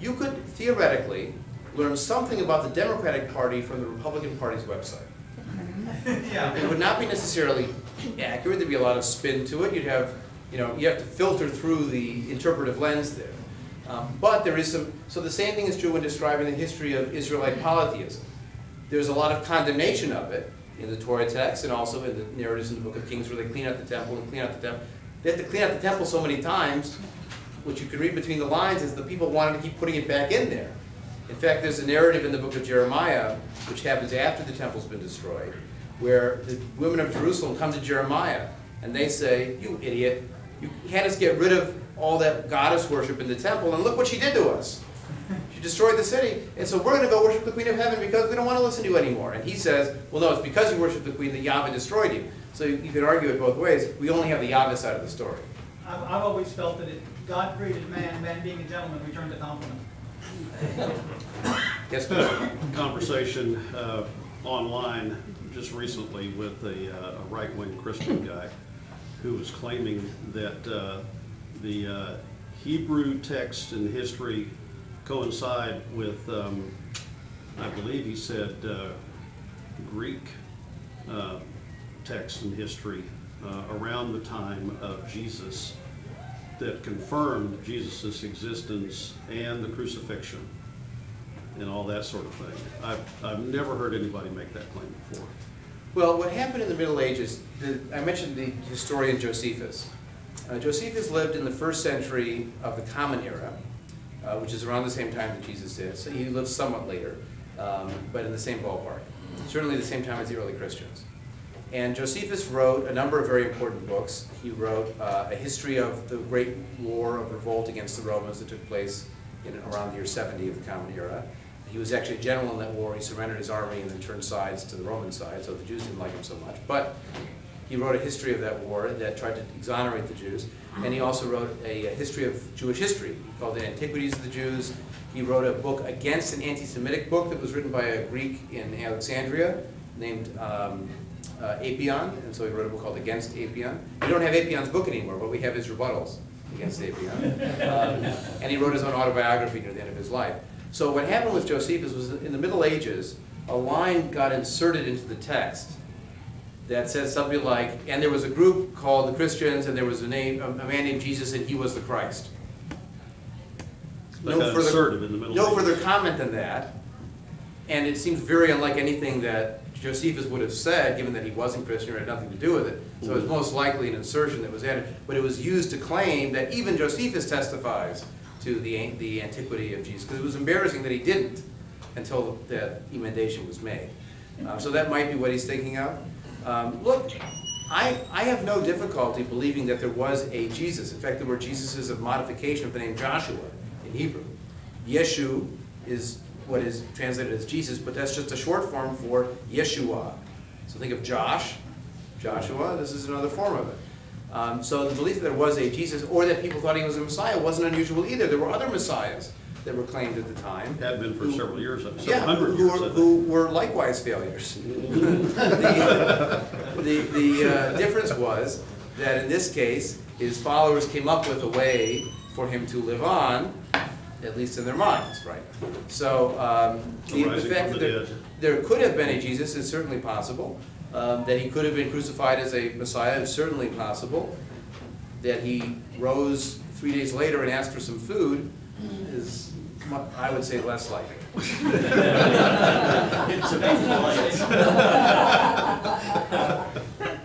You could theoretically learn something about the Democratic Party from the Republican Party's website. It would not be necessarily accurate. There'd be a lot of spin to it. You'd have, you have to filter through the interpretive lens there. But there is some, so the same thing is true when describing the history of Israelite polytheism. There's a lot of condemnation of it in the Torah text and also in the narratives in the Book of Kings where they clean out the temple and clean out the temple. They have to clean out the temple so many times, what you can read between the lines is the people wanted to keep putting it back in there. In fact, there's a narrative in the book of Jeremiah, which happens after the temple's been destroyed, where the women of Jerusalem come to Jeremiah and they say, "You idiot, you had us get rid of all that goddess worship in the temple, and look what she did to us. She destroyed the city, and so we're going to go worship the Queen of Heaven because we don't want to listen to you anymore." And he says, "Well, no, it's because you worship the Queen that Yahweh destroyed you." So you can argue it both ways. We only have the Yahweh side of the story. I've always felt that God created man, man being a gentleman, returned the compliment. Yes, please. Conversation online just recently with a right-wing Christian guy who was claiming that the Hebrew text and history coincide with, I believe he said, Greek text and history around the time of Jesus that confirmed Jesus' existence and the crucifixion and all that sort of thing. I've never heard anybody make that claim before. Well, what happened in the Middle Ages, I mentioned the historian Josephus. Josephus lived in the 1st century of the Common Era, which is around the same time that Jesus did. So he lived somewhat later, but in the same ballpark. Certainly the same time as the early Christians. And Josephus wrote a number of very important books. He wrote a history of the Great War of Revolt against the Romans that took place in around the year 70 of the Common Era. He was actually a general in that war. He surrendered his army and then turned sides to the Roman side, so the Jews didn't like him so much. But he wrote a history of that war that tried to exonerate the Jews. And he also wrote a history of Jewish history called The Antiquities of the Jews. He wrote a book against an anti-Semitic book that was written by a Greek in Alexandria named Apion, and so he wrote a book called Against Apion. We don't have Apion's book anymore, but we have his rebuttals against Apion. And he wrote his own autobiography near the end of his life. So what happened with Josephus was in the Middle Ages, a line got inserted into the text that says something like, and there was a group called the Christians, and there was a man named Jesus, and he was the Christ. No further comment than that, and it seems very unlike anything that Josephus would have said, given that he wasn't Christian or had nothing to do with it. So it's most likely an insertion that was added, but it was used to claim that even Josephus testifies to the antiquity of Jesus, because it was embarrassing that he didn't until that emendation was made. So that might be what he's thinking of. Look, I have no difficulty believing that there was a Jesus. In fact, the word Jesus is a modification of the name Joshua in Hebrew. Yeshu is what is translated as Jesus, but that's just a short form for Yeshua. So think of Joshua, this is another form of it. So the belief that there was a Jesus, or that people thought he was a Messiah, wasn't unusual either. There were other Messiahs that were claimed at the time. Had been for several years, several hundred years. Who were likewise failures. The difference was that in this case, his followers came up with a way for him to live on, at least in their minds, right? So the fact that there could have been a Jesus is certainly possible. That he could have been crucified as a Messiah is certainly possible. That he rose 3 days later and asked for some food is, I would say, less likely.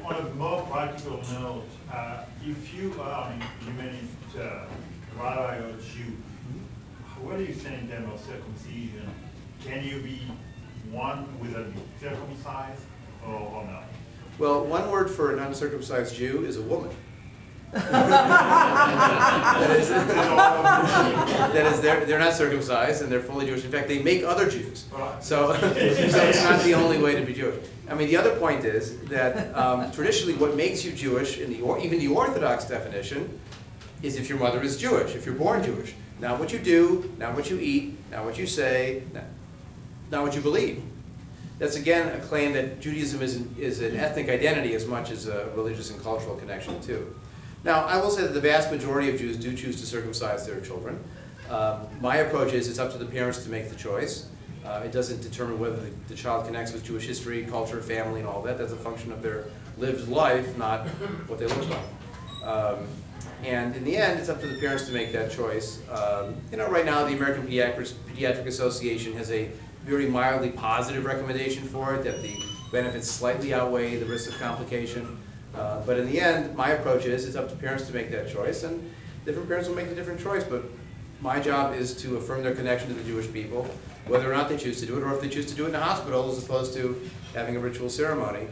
On a more practical note, if you are a humanist rabbi or Jew, what do you say in terms of circumcision? Can you be one without being circumcised or not? Well, one word for an uncircumcised Jew is a woman. that is they're not circumcised and they're fully Jewish. In fact, they make other Jews. So it's not the only way to be Jewish. I mean, the other point is that traditionally what makes you Jewish, in even the Orthodox definition, is if your mother is Jewish, if you're born Jewish. Not what you do, not what you eat, not what you say, not what you believe. That's again a claim that Judaism is an ethnic identity as much as a religious and cultural connection too. Now, I will say that the vast majority of Jews do choose to circumcise their children. My approach is it's up to the parents to make the choice. It doesn't determine whether the child connects with Jewish history, culture, family, and all that. That's a function of their lived life, not what they look like. And in the end, it's up to the parents to make that choice. Right now, the American Pediatric Association has a very mildly positive recommendation for it, that the benefits slightly outweigh the risk of complication. But in the end, my approach is it's up to parents to make that choice, and different parents will make a different choice. But my job is to affirm their connection to the Jewish people, whether or not they choose to do it, or if they choose to do it in a hospital as opposed to having a ritual ceremony.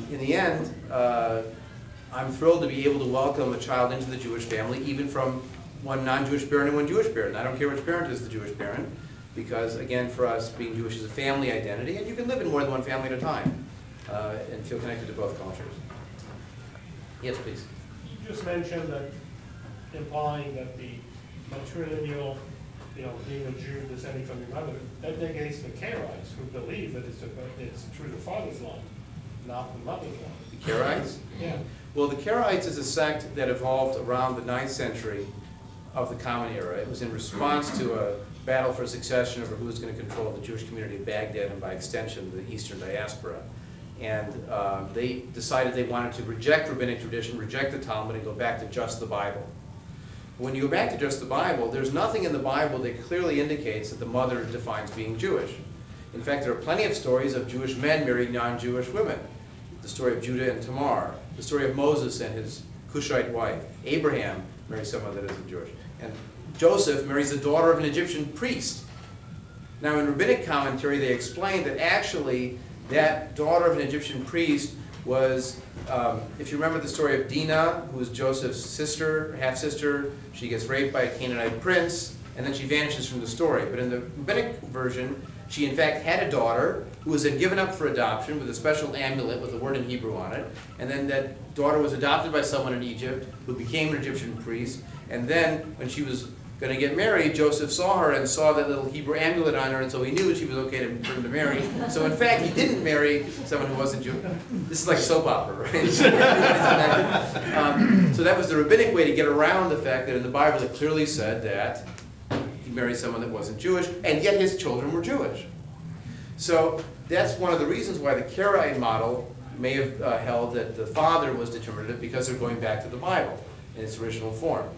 In the end, I'm thrilled to be able to welcome a child into the Jewish family, even from one non-Jewish parent and one Jewish parent. I don't care which parent is the Jewish parent, because again, for us, being Jewish is a family identity, and you can live in more than one family at a time and feel connected to both cultures. Yes, please. You just mentioned that, implying that the matrilineal, being a Jew descending from your mother, that negates the Karaites, who believe that it's through the father's line, not the mother's line. The Karaites? Yeah. Well, the Karaites is a sect that evolved around the 9th century of the Common Era. It was in response to a battle for succession over who was going to control the Jewish community of Baghdad and, by extension, the Eastern diaspora. And they decided they wanted to reject rabbinic tradition, reject the Talmud, and go back to just the Bible. When you go back to just the Bible, there's nothing in the Bible that clearly indicates that the mother defines being Jewish. In fact, there are plenty of stories of Jewish men marrying non-Jewish women. The story of Judah and Tamar, the story of Moses and his Cushite wife. Abraham marries someone that isn't Jewish. And Joseph marries the daughter of an Egyptian priest. Now, in rabbinic commentary, they explain that actually that daughter of an Egyptian priest was, if you remember the story of Dinah, who was Joseph's sister, half-sister, she gets raped by a Canaanite prince, and then she vanishes from the story. But in the rabbinic version, she in fact had a daughter who was then given up for adoption with a special amulet with a word in Hebrew on it. And then that daughter was adopted by someone in Egypt who became an Egyptian priest. And then when she was going to get married, Joseph saw her and saw that little Hebrew amulet on her, and so he knew she was okay for him to marry. So in fact, he didn't marry someone who wasn't Jewish. This is like a soap opera, right? So that was the rabbinic way to get around the fact that in the Bible it clearly said that he married someone that wasn't Jewish, and yet his children were Jewish. So that's one of the reasons why the Karaite model may have held that the father was determinative, because they're going back to the Bible in its original form.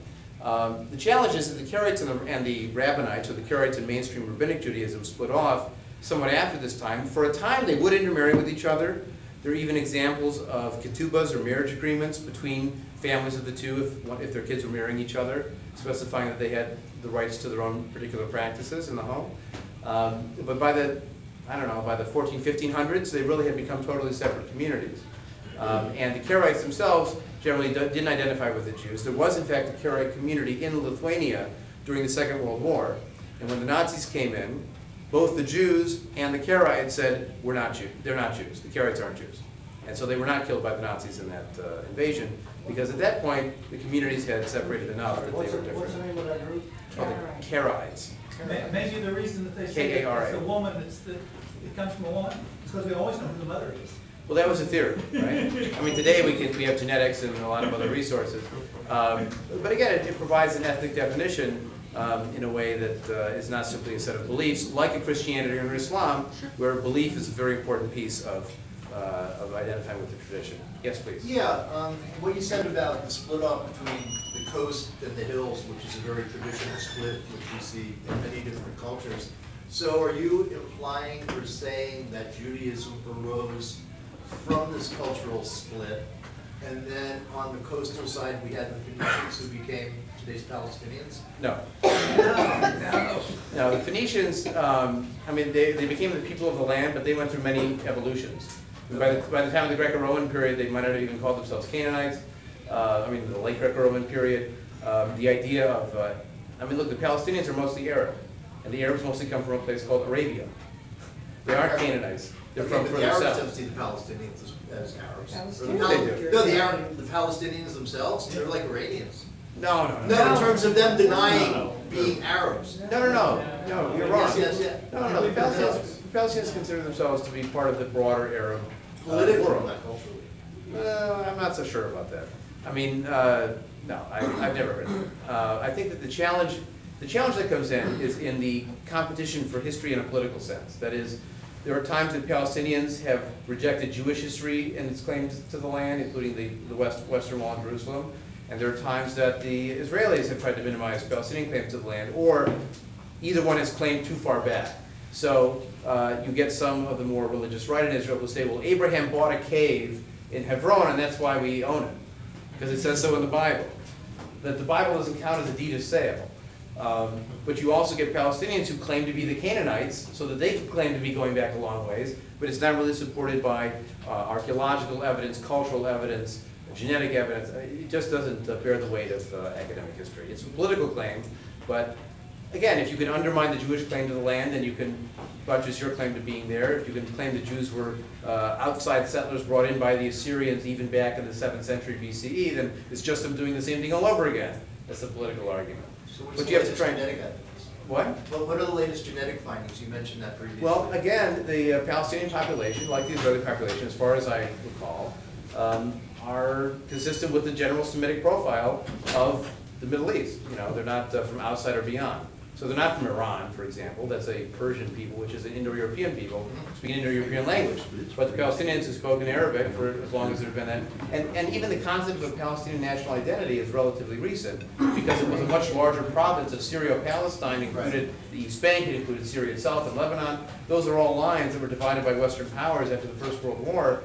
The challenge is that the Karaites and the Rabbinites, or the Karaites and mainstream rabbinic Judaism, split off somewhat after this time. For a time, they would intermarry with each other. There are even examples of ketubas, or marriage agreements, between families of the two if their kids were marrying each other, specifying that they had the rights to their own particular practices in the home. But by the 1500s, they really had become totally separate communities. And the Karaites themselves generally didn't identify with the Jews. There was, in fact, a Karaite community in Lithuania during the Second World War. And when the Nazis came in, both the Jews and the Karaites said, "We're not Jews. They're not Jews. The Karaites aren't Jews." And so they were not killed by the Nazis in that invasion, because at that point, the communities had separated enough that they were different. What's the name of that group? Oh, the Karaites. Maybe the reason that they say K-A-R-A. it's a woman, it comes from a woman, is because we always know who the mother is. Well, that was a theory, right? I mean, today we have genetics and a lot of other resources. But again, it provides an ethnic definition in a way that is not simply a set of beliefs, like in Christianity or in Islam, where belief is a very important piece of identifying with the tradition. Yes, please. Yeah, what you said about the split off between the coast and the hills, which is a very traditional split, which we see in many different cultures. So are you implying or saying that Judaism arose from this cultural split, and then on the coastal side we had the Phoenicians who became today's Palestinians? No. No, the Phoenicians, I mean, they became the people of the land, but they went through many evolutions. By the time of the Greco-Roman period, they might not have even called themselves Canaanites. The late Greco-Roman period. The idea of, look, the Palestinians are mostly Arab, and the Arabs mostly come from a place called Arabia. They aren't Canaanites. They're from further south. The Arabs don't see the Palestinians as Arabs. They do. No, the Palestinians themselves, they're like Iranians. No, in terms of them denying being Arabs. No, you're wrong. Yes. No, the Palestinians consider themselves to be part of the broader Arab world. Not culturally. I'm not so sure about that. No, I've never heard of it. I think that the challenge that comes in is in the competition for history in a political sense. That is, there are times that Palestinians have rejected Jewish history and its claims to the land, including the Western Wall in Jerusalem. And there are times that the Israelis have tried to minimize Palestinian claims to the land, or either one has claimed too far back. So you get some of the more religious right in Israel who say, well, Abraham bought a cave in Hebron, and that's why we own it, because it says so in the Bible. That the Bible doesn't count as a deed of sale. But you also get Palestinians who claim to be the Canaanites, so that they can claim to be going back a long ways, but it's not really supported by archaeological evidence, cultural evidence, genetic evidence. It just doesn't bear the weight of academic history. It's a political claim, but again, if you can undermine the Jewish claim to the land, then you can buttress your claim to being there. If you can claim the Jews were outside settlers brought in by the Assyrians even back in the 7th century BCE, then it's just them doing the same thing all over again. That's the political argument. So what's But the you have to latest try. genetic evidence? What? Well, what are the latest genetic findings? You mentioned that previously. Well, again, the Palestinian population, like the Israeli population, as far as I recall, are consistent with the general Semitic profile of the Middle East. You know, they're not from outside or beyond. So they're not from Iran, for example. That's a Persian people, which is an Indo-European people, speaking Indo-European language. But the Palestinians have spoken Arabic for as long as there's been that. And even the concept of Palestinian national identity is relatively recent, because it was a much larger province of Syria-Palestine, included the East Bank, it included Syria itself and Lebanon. Those are all lines that were divided by Western powers after the First World War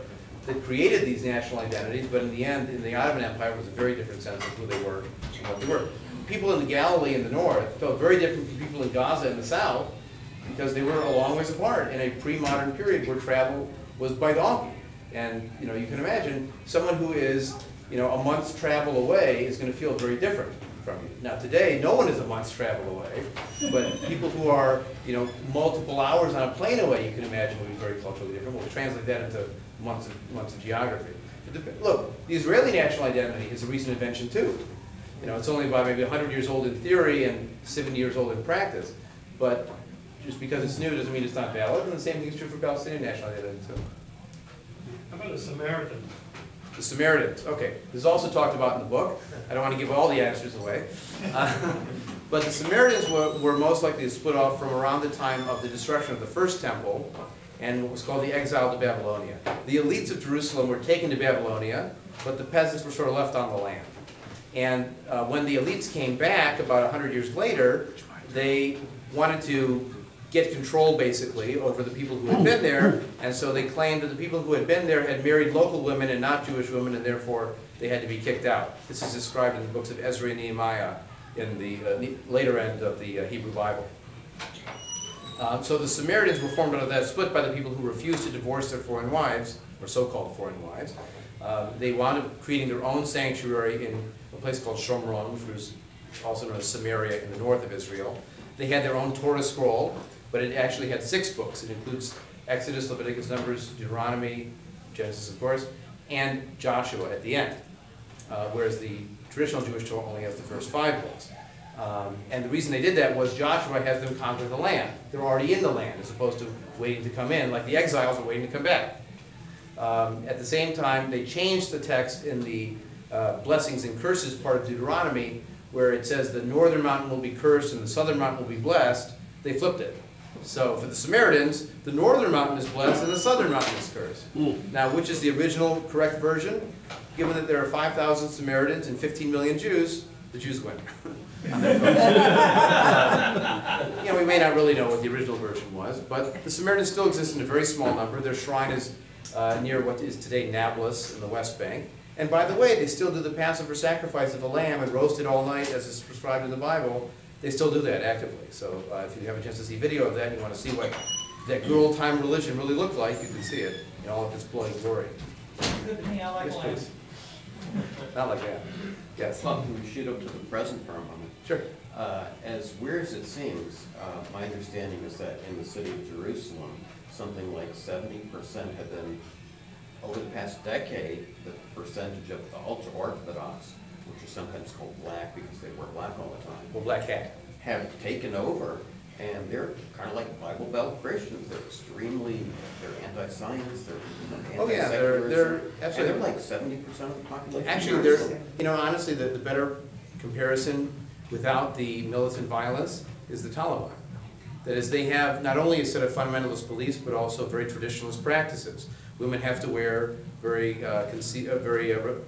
that created these national identities, but in the end, in the Ottoman Empire, it was a very different sense of who they were and what they were. People in the Galilee in the north felt very different from people in Gaza in the south, because they were a long ways apart in a pre-modern period where travel was by donkey. And you know, you can imagine someone who is, you know, a month's travel away is going to feel very different from you. Now today, no one is a month's travel away, but people who are, you know, multiple hours on a plane away, you can imagine will be very culturally different. We'll translate that into months of geography. But look, the Israeli national identity is a recent invention too. You know, it's only about maybe 100 years old in theory and 70 years old in practice. But just because it's new doesn't mean it's not valid, and the same thing is true for Palestinian national identity too. How about the Samaritan? The Samaritans, okay. This is also talked about in the book. I don't want to give all the answers away. But the Samaritans were most likely to split off from around the time of the destruction of the first temple and what was called the exile to Babylonia. The elites of Jerusalem were taken to Babylonia, but the peasants were sort of left on the land. And when the elites came back about 100 years later, they wanted to get control basically over the people who had been there, and so they claimed that the people who had been there had married local women and not Jewish women, and therefore they had to be kicked out. This is described in the books of Ezra and Nehemiah in the later end of the Hebrew Bible. So the Samaritans were formed out of that split by the people who refused to divorce their foreign wives, or so-called foreign wives. They wound up creating their own sanctuary in a place called Shomron, which was also known as Samaria in the north of Israel. They had their own Torah scroll, but it actually had 6 books. It includes Exodus, Leviticus, Numbers, Deuteronomy, Genesis, of course, and Joshua at the end, whereas the traditional Jewish Torah only has the first 5 books. And the reason they did that was Joshua has them conquer the land. They're already in the land, as opposed to waiting to come in, like the exiles are waiting to come back. At the same time, they changed the text in the blessings and curses part of Deuteronomy, where it says the northern mountain will be cursed and the southern mountain will be blessed. They flipped it. So for the Samaritans, the northern mountain is blessed and the southern mountain is cursed. Now, which is the original correct version? Given that there are 5,000 Samaritans and 15 million Jews, the Jews win. You know, we may not really know what the original version was, but the Samaritans still exist in a very small number. Their shrine is near what is today Nablus in the West Bank. And by the way, they still do the Passover sacrifice of a lamb and roast it all night as is prescribed in the Bible. They still do that actively. So if you have a chance to see video of that and you want to see what that good old time religion really looked like, you can see it in all of its bloody glory. Good to me, I like Yes, lamb. please. Not like that. Yes. Well, can we shoot up to the present for a moment? Sure. As weird as it seems, my understanding is that in the city of Jerusalem, something like 70% have been, over the past decade, the percentage of the ultra-Orthodox, which are sometimes called black because they wear black all the time, Well, black hat. have taken over, and they're kind of like Bible Belt Christians. They're anti-science, they're Oh yeah, anti-secularism. they're And absolutely. they're like 70% of the population. Actually, they're, you know, honestly, the better comparison without the militant violence is the Taliban. That is, they have not only a set of fundamentalist beliefs, but also very traditionalist practices. Women have to wear very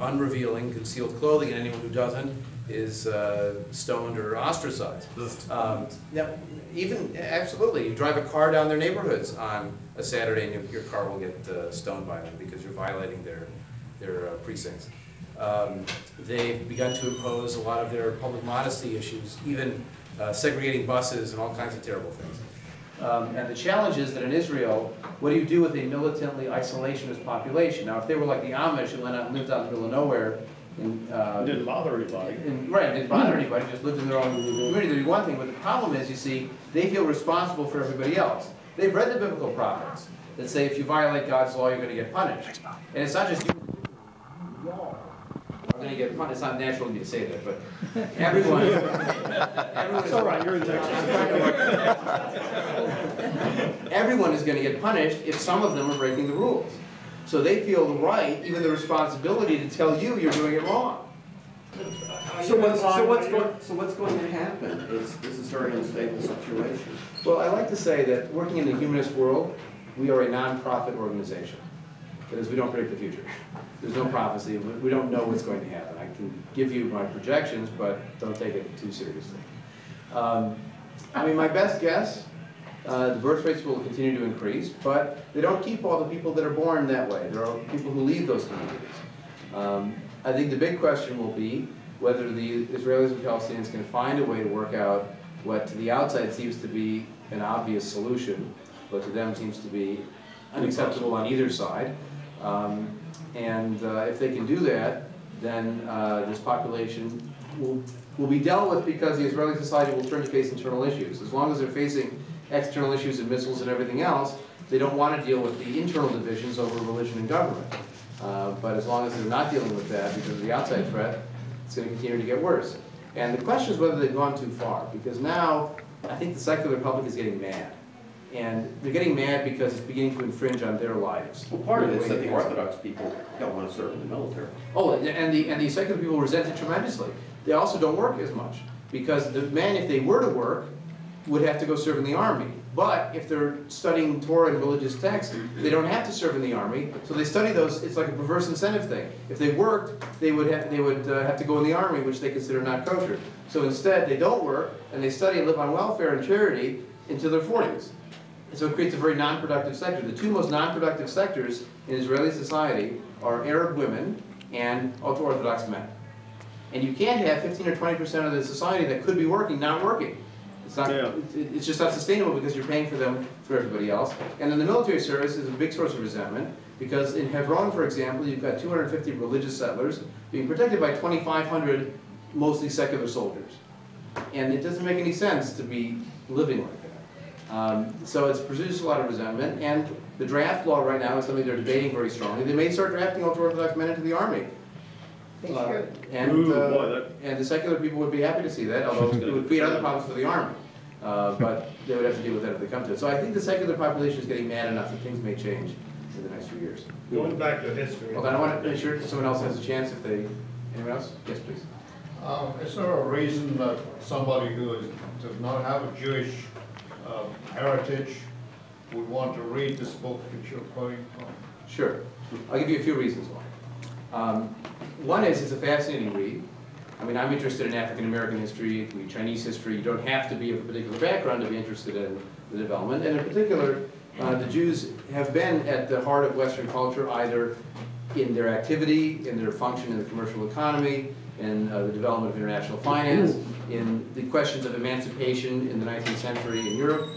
unrevealing, concealed clothing, and anyone who doesn't is stoned or ostracized. Absolutely, you drive a car down their neighborhoods on a Saturday and your car will get stoned by them because you're violating their precincts. They've begun to impose a lot of their public modesty issues, even segregating buses and all kinds of terrible things. And the challenge is that in Israel, what do you do with a militantly isolationist population? Now, if they were like the Amish and went out and lived out in the middle of nowhere, Didn't bother anybody. Right, didn't bother anybody, just lived in their own community, there'd be one thing. But the problem is, you see, they feel responsible for everybody else. They've read the biblical prophets that say if you violate God's law, you're going to get punished. And it's not just you. Are going to get punished. It's not natural of me to say that, but everyone. It's all right, you're in Texas. Everyone is going to get punished if some of them are breaking the rules. So they feel the right, even the responsibility, to tell you you're doing it wrong. So what's going to happen? This is a very unstable situation. Well, I like to say that working in the humanist world, we are a non-profit organization. That is, we don't predict the future. There's no prophecy. We don't know what's going to happen. I can give you my projections, but don't take it too seriously. I mean, my best guess, the birth rates will continue to increase, but they don't keep all the people that are born that way. There are people who leave those communities. I think the big question will be whether the Israelis and Palestinians can find a way to work out what to the outside seems to be an obvious solution, but to them seems to be unacceptable on either side. If they can do that, then this population will be dealt with, because the Israeli society will turn to face internal issues. As long as they're facing external issues and missiles and everything else, they don't want to deal with the internal divisions over religion and government. But as long as they're not dealing with that because of the outside threat, it's going to continue to get worse. And the question is whether they've gone too far, because now I think the secular public is getting mad. And they're getting mad because it's beginning to infringe on their lives. Well, part of it is that the Orthodox people don't want to serve in the military. Oh, and the secular people resent it tremendously. They also don't work as much, because the men, if they were to work, would have to go serve in the army. But if they're studying Torah and religious texts, they don't have to serve in the army. So they study those. It's like a perverse incentive thing. If they worked, they would have to go in the army, which they consider not kosher. So instead, they don't work, and they study and live on welfare and charity into their 40s. And so it creates a very non-productive sector. The two most non-productive sectors in Israeli society are Arab women and ultra-Orthodox men. And you can't have 15 or 20% of the society that could be working not working. It's just not sustainable, because you're paying for them for everybody else. And then the military service is a big source of resentment, because in Hebron, for example, you've got 250 religious settlers being protected by 2,500 mostly secular soldiers. And it doesn't make any sense to be living like that. So it's produced a lot of resentment, and the draft law right now is something they're debating very strongly. They may start drafting ultra-Orthodox men into the army. And the secular people would be happy to see that, although it would create other problems for the army. But they would have to deal with that if they come to it. So I think the secular population is getting mad enough that things may change in the next few years. Going back to history. Well, then I want to make sure someone else has a chance if they... Anyone else? Yes, please. Is there a reason that somebody who does not have a Jewish heritage would want to read this book that you're quoting from? Sure. I'll give you a few reasons why. One is it's a fascinating read. I mean, I'm interested in African American history, it can be Chinese history. You don't have to be of a particular background to be interested in the development. And in particular, the Jews have been at the heart of Western culture, either in their activity, in their function in the commercial economy, in the development of international finance, in the questions of emancipation in the 19th century in Europe,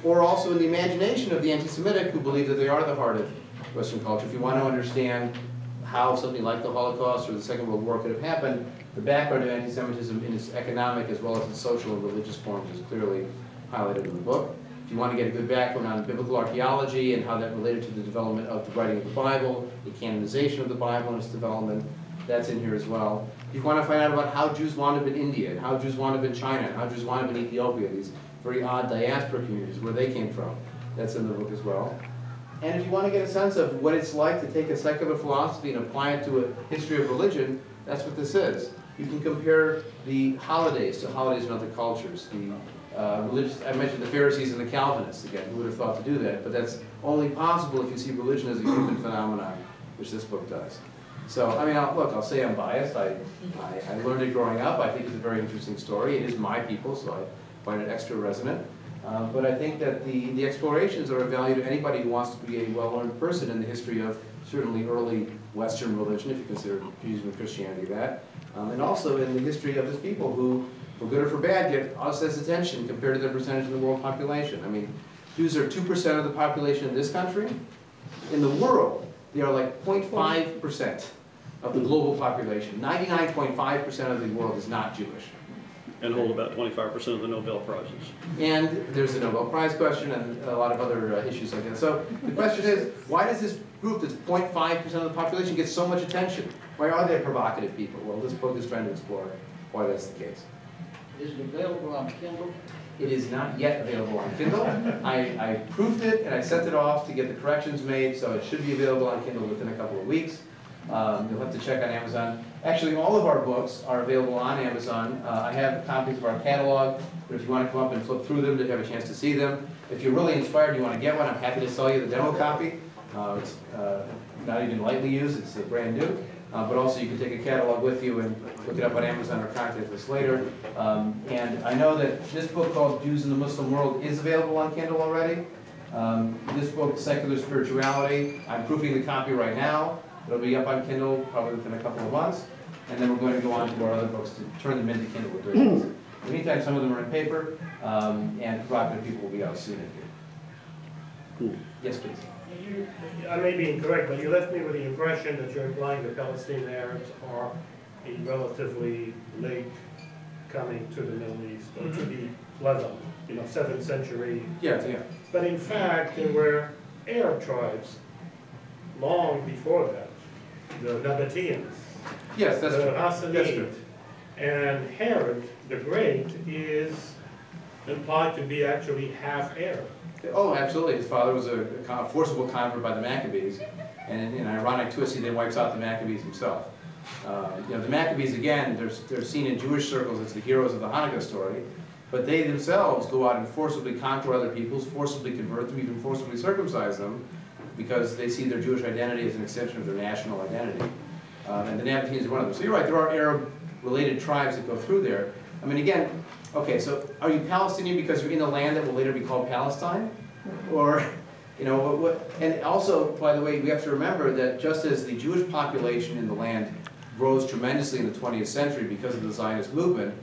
or also in the imagination of the anti-Semitic, who believe that they are the heart of Western culture. If you want to understand how something like the Holocaust or the Second World War could have happened, the background of anti-Semitism in its economic as well as its social and religious forms is clearly highlighted in the book. If you want to get a good background on biblical archaeology and how that related to the development of the writing of the Bible, the canonization of the Bible and its development, that's in here as well. If you want to find out about how Jews wound up in India, and how Jews wound up in China, and how Jews wound up in Ethiopia, these very odd diaspora communities, where they came from, that's in the book as well. And if you want to get a sense of what it's like to take a secular philosophy and apply it to a history of religion, that's what this is. You can compare the holidays to holidays in other cultures, the religious. I mentioned the Pharisees and the Calvinists again. Who would have thought to do that? But that's only possible if you see religion as a human phenomenon, which this book does. So, I mean, I'll say I'm biased. I learned it growing up. I think it's a very interesting story. It is my people, so I find it extra resonant. But I think that the explorations are of value to anybody who wants to be a well-learned person in the history of certainly early Western religion, if you consider Judaism and Christianity that, and also in the history of his people who, for good or for bad, get outsized attention compared to their percentage of the world population. I mean, Jews are 2% of the population in this country. In the world, they are like 0.5% of the global population. 99.5% of the world is not Jewish. And hold about 25% of the Nobel Prizes. And there's the Nobel Prize question and a lot of other issues like that. So the question is, why does this group that's 0.5% of the population get so much attention? Why are they provocative people? Well, this book is trying to explore why that's the case. Is it available on Kindle? It is not yet available on Kindle. I proofed it and I sent it off to get the corrections made, so it should be available on Kindle within a couple of weeks. You'll have to check on Amazon. Actually, all of our books are available on Amazon. I have copies of our catalog, but if you want to come up and flip through them to have a chance to see them. If you're really inspired and you want to get one, I'm happy to sell you the demo copy. It's not even lightly used, it's brand new. But also you can take a catalog with you and look it up on Amazon or contact us later. And I know that this book called Jews in the Muslim World is available on Kindle already. This book, Secular Spirituality, I'm proofing the copy right now. It'll be up on Kindle probably within a couple of months. And then we're going to go on to our other books to turn them into Kindle editions. In the meantime, some of them are in paper, and Provocative People will be out soon in here. Cool. Yes, please. I may be incorrect, but you left me with the impression that you're implying the Palestinian Arabs are a relatively late coming to the Middle East, or to the Levant, 7th century. Yeah. But in fact, there were Arab tribes long before that. The Nabateans, Yes, that's the true. That's true. Hassanids, and Herod the Great is implied to be actually half Arab. Oh, absolutely. His father was a forcible convert by the Maccabees, and in ironic twist, he then wipes out the Maccabees himself. The Maccabees, again, they're seen in Jewish circles as the heroes of the Hanukkah story, but they themselves go out and forcibly conquer other peoples, forcibly convert them, even forcibly circumcise them, because they see their Jewish identity as an extension of their national identity. And the Nabateans are one of them. So you're right, there are Arab-related tribes that go through there. I mean, again, okay, so are you Palestinian because you're in the land that will later be called Palestine? Or, and also, by the way, we have to remember that just as the Jewish population in the land rose tremendously in the 20th century because of the Zionist movement,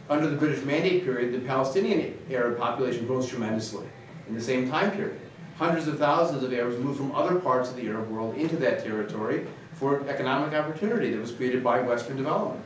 under the British Mandate period, the Palestinian Arab population rose tremendously in the same time period. Hundreds of thousands of Arabs moved from other parts of the Arab world into that territory for economic opportunity that was created by Western development.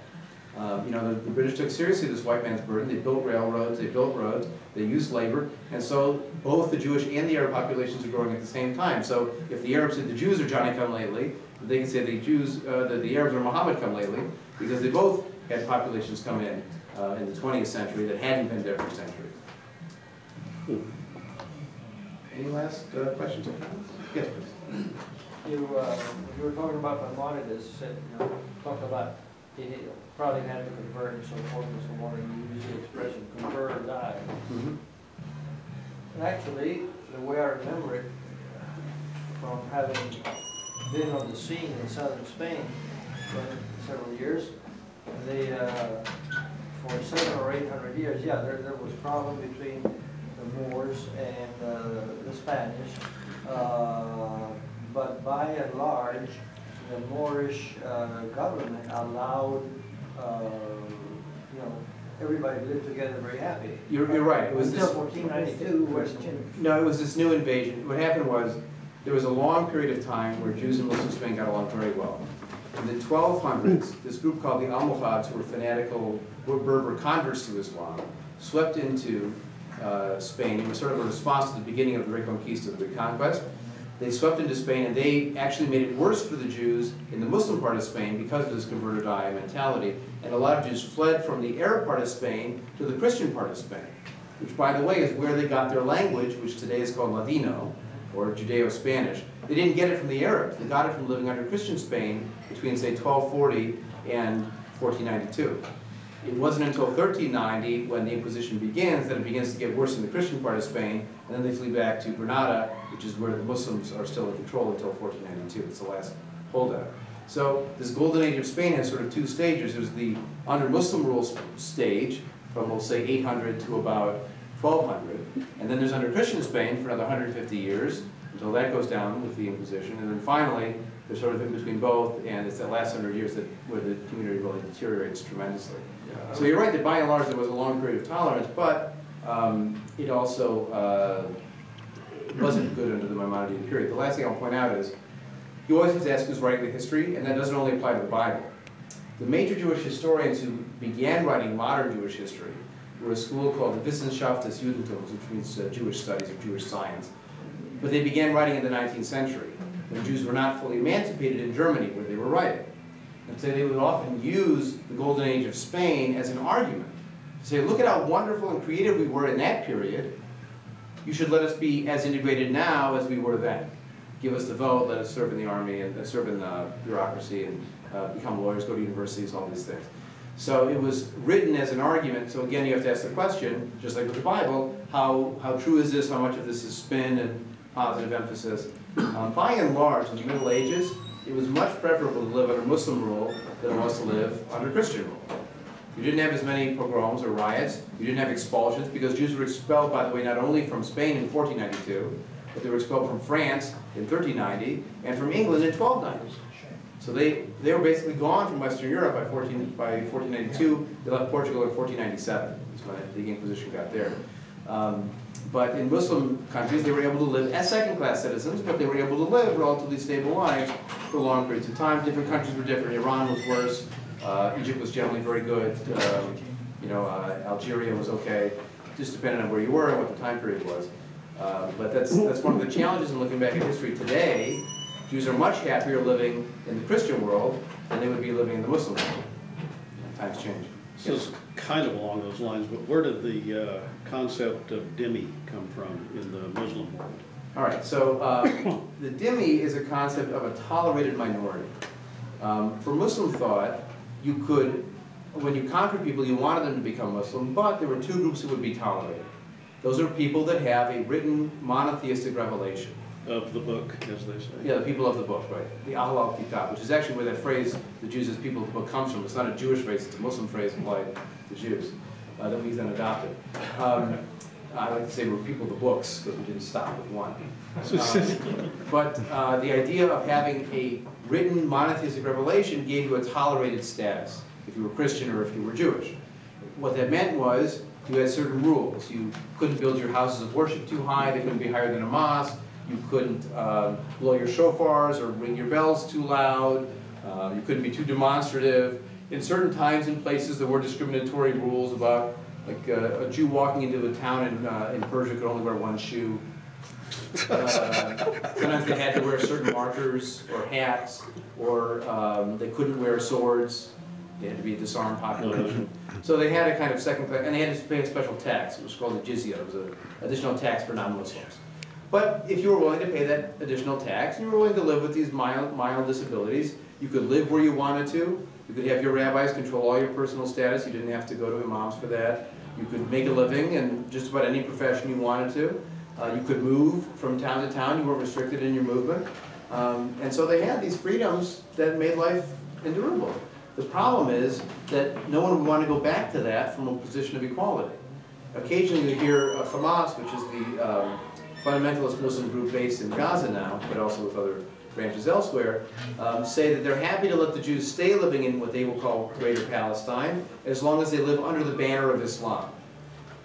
The British took seriously this white man's burden. They built railroads, they built roads, they used labor, and so both the Jewish and the Arab populations are growing at the same time. So if the Arabs said the Jews are Johnny come lately, they can say the Arabs are Muhammad come lately, because they both had populations come in the 20th century that hadn't been there for centuries. Any last questions or comments? Yes, please. You were talking about Maimonides, talked about he probably had to convert and so forth and so on, and you use the expression convert or die. And actually, the way I remember it, from having been on the scene in southern Spain for several years, they, for 700 or 800 years, there was problem between the Moors and the Spanish, but by and large, the Moorish government allowed, everybody to live together very happy. You're right. It was until 1492. No, it was this new invasion. What happened was there was a long period of time where Jews and Muslim Spain got along very well. In the 1200s, this group called the Almohads, who were fanatical Berber converts to Islam, swept into Spain. It was sort of a response to the beginning of the Reconquista, the reconquest. They swept into Spain, and they actually made it worse for the Jews in the Muslim part of Spain because of this convert or die mentality. And a lot of Jews fled from the Arab part of Spain to the Christian part of Spain, which, by the way, is where they got their language, which today is called Ladino, or Judeo-Spanish. They didn't get it from the Arabs. They got it from living under Christian Spain between, say, 1240 and 1492. It wasn't until 1390 when the Inquisition begins that it begins to get worse in the Christian part of Spain, and then they flee back to Granada, which is where the Muslims are still in control until 1492. It's the last holdout. So this golden age of Spain has sort of two stages. There's the under Muslim rule stage from, we'll say, 800 to about 1200, and then there's under Christian Spain for another 150 years until that goes down with the Inquisition, and then finally they're sort of in between both, and it's that last 100 years where the community really deteriorates tremendously. So you're right that by and large there was a long period of tolerance, but it also wasn't good under the Maimonidean period. The last thing I'll point out is you always have to ask who's writing the history, and that doesn't only apply to the Bible. The major Jewish historians who began writing modern Jewish history were a school called the Wissenschaft des Judentums, which means Jewish studies or Jewish science. But they began writing in the 19th century, when Jews were not fully emancipated in Germany, where they were writing. And so they would often use the Golden Age of Spain as an argument to say, look at how wonderful and creative we were in that period. You should let us be as integrated now as we were then. Give us the vote, let us serve in the army, and serve in the bureaucracy, and become lawyers, go to universities, all these things. So it was written as an argument. So again, you have to ask the question, just like with the Bible, how true is this? How much of this is spin and positive emphasis? By and large, in the Middle Ages, it was much preferable to live under Muslim rule than it was to live under Christian rule. You didn't have as many pogroms or riots. You didn't have expulsions, because Jews were expelled, by the way, not only from Spain in 1492, but they were expelled from France in 1390 and from England in 1290. So they were basically gone from Western Europe by 1492. They left Portugal in 1497. That's when the Inquisition got there. But in Muslim countries, they were able to live as second-class citizens, but they were able to live relatively stable lives for long periods of time. Different countries were different. Iran was worse. Egypt was generally very good. Algeria was okay. Just depending on where you were and what the time period was. But that's one of the challenges in looking back at history today. Jews are much happier living in the Christian world than they would be living in the Muslim world. Times change. So it's kind of along those lines, but where did the concept of dhimmi come from in the Muslim world? All right, so the dhimmi is a concept of a tolerated minority. For Muslim thought, you could, when you conquered people, you wanted them to become Muslim, but there were two groups who would be tolerated. Those are people that have a written monotheistic revelation. Of the book, as they say. Yeah, the people of the book, right? The Ahlul Kitab, which is actually where that phrase, the Jews as people of the book, comes from. It's not a Jewish phrase, it's a Muslim phrase applied to Jews that we then adopted. I like to say we're people of the books, because we didn't stop with one. But the idea of having a written monotheistic revelation gave you a tolerated status, if you were Christian or if you were Jewish. What that meant was you had certain rules. You couldn't build your houses of worship too high, they couldn't be higher than a mosque. You couldn't blow your shofars or ring your bells too loud. You couldn't be too demonstrative. In certain times and places, there were discriminatory rules about, like a Jew walking into a town in Persia could only wear one shoe. Sometimes they had to wear certain markers or hats, or they couldn't wear swords. They had to be a disarmed population. So they had a kind of second class, and they had to pay a special tax. It was called the jizya. It was an additional tax for non-Muslims. But if you were willing to pay that additional tax, and you were willing to live with these mild disabilities, you could live where you wanted to. You could have your rabbis control all your personal status. You didn't have to go to imams for that. You could make a living in just about any profession you wanted to. You could move from town to town. You weren't restricted in your movement. And so they had these freedoms that made life endurable. The problem is that no one would want to go back to that from a position of equality. Occasionally you hear Hamas, which is the fundamentalist Muslim group based in Gaza now, but also with other branches elsewhere, say that they're happy to let the Jews stay living in what they will call Greater Palestine, as long as they live under the banner of Islam.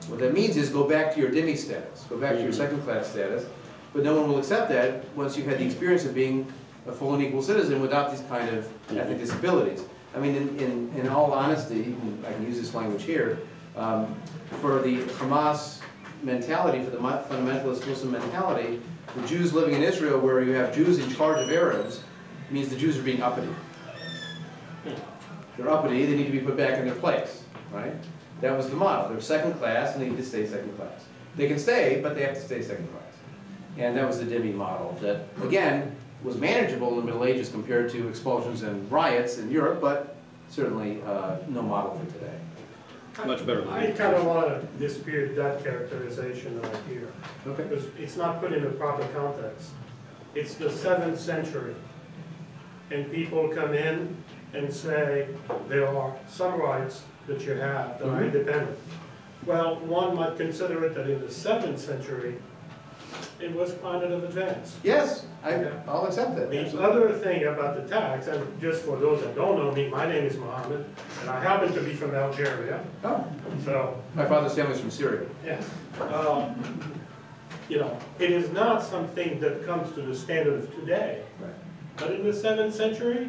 What that means is go back to your dhimmi status, go back to your second-class status, but no one will accept that once you've had the experience of being a full and equal citizen without these kind of ethnic disabilities. I mean, in all honesty, I can use this language here, for the Hamas mentality, for the fundamentalist Muslim mentality, the Jews living in Israel, where you have Jews in charge of Arabs, means the Jews are being uppity. They're uppity, they need to be put back in their place, right? That was the model. They're second class, and they need to stay second class. They can stay, but they have to stay second class. And that was the dhimmi model that, again, was manageable in the Middle Ages compared to expulsions and riots in Europe, but certainly no model for today. much better than I that. kind of want to dispute that characterization right here. Okay. Because it's not put in the proper context. It's the 7th century. And people come in and say there are some rights that you have that are independent. Well, one might consider it that in the 7th century, it was kind of advanced. Yes, I'll accept that. The Absolutely. other thing about the tax, and just for those that don't know me, my name is Mohammed, and I happen to be from Algeria. Oh, So, my father's family's from Syria. yes. You know, it is not something that comes to the standard of today. Right. But in the 7th century,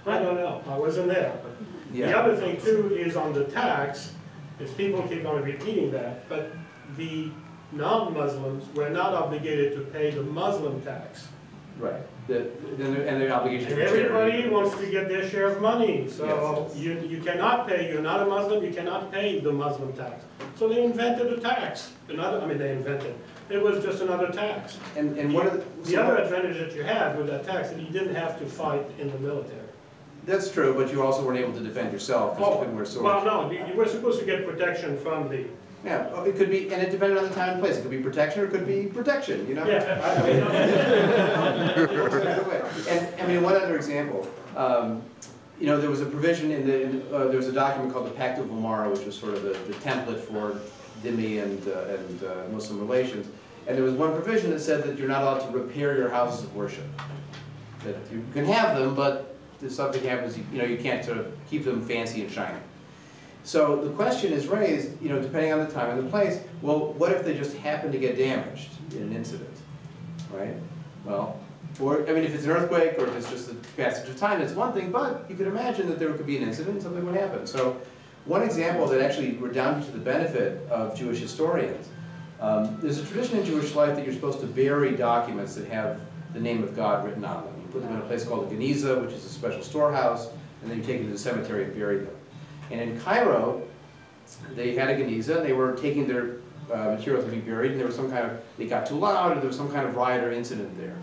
I don't know, I wasn't there. But Yeah. the other thing too is on the tax, is people keep on repeating that, but the non-Muslims were not obligated to pay the Muslim tax. Right. And the obligation. And for charity. everybody wants to get their share of money, so Yes. you cannot pay, you're not a Muslim, you cannot pay the Muslim tax. So they invented a tax, they invented, it was just another tax. And one of The other advantage that you had with that tax, is you didn't have to fight in the military. That's true, but you also weren't able to defend yourself because you couldn't wear swords. Well, no, you were supposed to get protection from the, Yeah, it could be, and it depended on the time and place. It could be protection or it could be protection, you know? yeah. And, I mean, one other example, you know, there was a provision there was a document called the Pact of Umara, which was sort of the template for dhimmi and Muslim relations. And there was one provision that said that you're not allowed to repair your houses of worship. That you can have them, but if something happens, you know, you can't sort of keep them fancy and shiny. So the question is raised, you know, depending on the time and the place, well, what if they just happen to get damaged in an incident, right? Well, or, I mean, if it's an earthquake or if it's just the passage of time, it's one thing, but you could imagine that there could be an incident and something would happen. So one example that actually redounded to the benefit of Jewish historians, there's a tradition in Jewish life that you're supposed to bury documents that have the name of God written on them. You put them in a place called a geniza, which is a special storehouse, and then you take them to the cemetery and bury them. And in Cairo, they had a geniza, and they were taking their material to be buried, and there was some kind of, it got too loud, or there was some kind of riot or incident there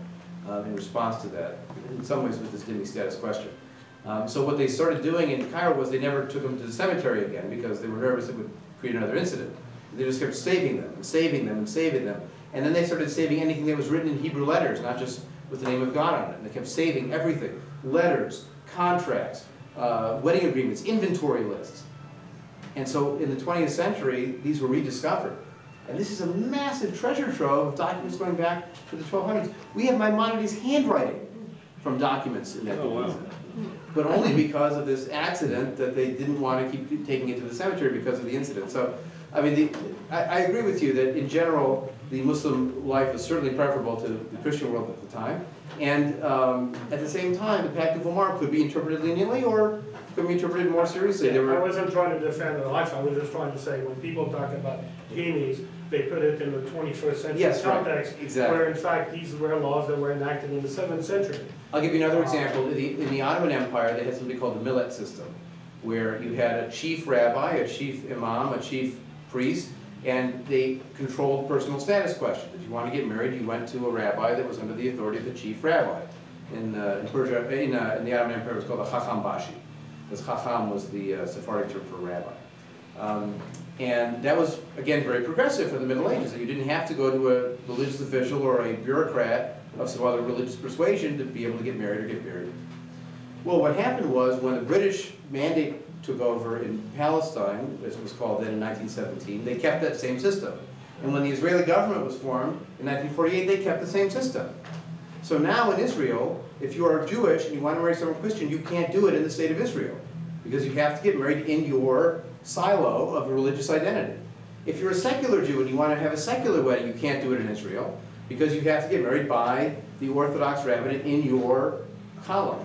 in response to that, in some ways with this dhimmi status question. So what they started doing in Cairo was they never took them to the cemetery again because they were nervous it would create another incident. They just kept saving them and saving them and saving them. And then they started saving anything that was written in Hebrew letters, not just with the name of God on it. And they kept saving everything, letters, contracts, wedding agreements, inventory lists. And so in the 20th century, these were rediscovered. And this is a massive treasure trove of documents going back to the 1200s. We have Maimonides' handwriting from documents in that geniza. But only because of this accident that they didn't want to keep taking it to the cemetery because of the incident. So, I mean, I agree with you that in general, the Muslim life is certainly preferable to the Christian world at the time. And at the same time, the Pact of Umar could be interpreted leniently or could be interpreted more seriously. I wasn't trying to defend the life, I was just trying to say when people talk about dhimmis, they put it in the 21st century context, right. Exactly. where in fact these were laws that were enacted in the 7th century. I'll give you another example. In the Ottoman Empire, they had something called the millet system, where you had a chief rabbi, a chief imam, a chief priest, and they controlled personal status questions. If you wanted to get married, you went to a rabbi that was under the authority of the chief rabbi. In Persia, in the Ottoman Empire, it was called a Chacham Bashi. This Chacham was the Sephardic term for rabbi. And that was, again, very progressive for the Middle Ages, that you didn't have to go to a religious official or a bureaucrat of some other religious persuasion to be able to get married or get married. Well, what happened was when the British mandate took over in Palestine, as it was called then in 1917, they kept that same system. And when the Israeli government was formed in 1948, they kept the same system. So now in Israel, if you are Jewish and you want to marry someone Christian, you can't do it in the state of Israel, because you have to get married in your silo of religious identity. If you're a secular Jew and you want to have a secular wedding, you can't do it in Israel, because you have to get married by the Orthodox rabbinate in your column.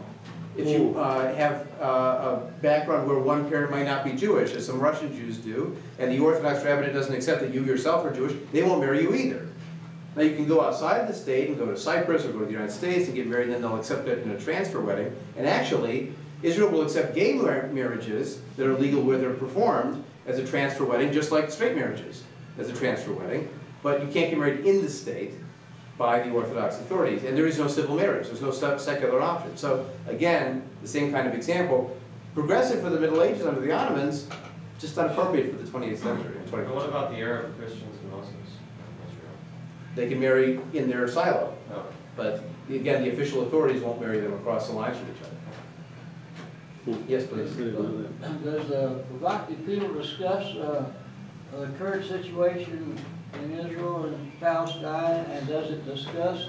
If you have a background where one parent might not be Jewish, as some Russian Jews do, and the Orthodox rabbinate doesn't accept that you yourself are Jewish, they won't marry you either. Now you can go outside of the state and go to Cyprus or go to the United States and get married, and then they'll accept it in a transfer wedding. And actually, Israel will accept gay marriages that are legal where they're performed as a transfer wedding, just like straight marriages as a transfer wedding. But you can't get married in the state by the Orthodox authorities. And there is no civil marriage. There's no secular option. So again, the same kind of example. Progressive for the Middle Ages under the Ottomans, just inappropriate for the 20th century. But what about the Arab Christians and Muslims in Israel? They can marry in their silo, No. but again, the official authorities won't marry them across the lines from each other. Yes, please. Does the Provocative People discuss the current situation in Israel and Palestine, and does it discuss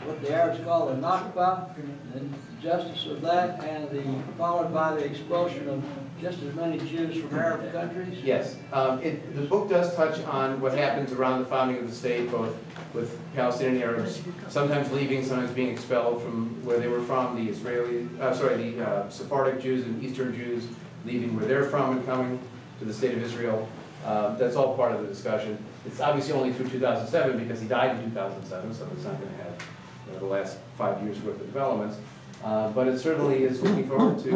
what the Arabs call the Nakba, and the justice of that, and followed by the expulsion of just as many Jews from Arab countries? Yes, the book does touch on what happens around the founding of the state, both with Palestinian Arabs, sometimes leaving, sometimes being expelled from where they were from, the Sephardic Jews and Eastern Jews leaving where they're from and coming to the state of Israel. That's all part of the discussion. It's obviously only through 2007 because he died in 2007, so it's not going to have the last 5 years worth of developments. But it certainly is looking forward to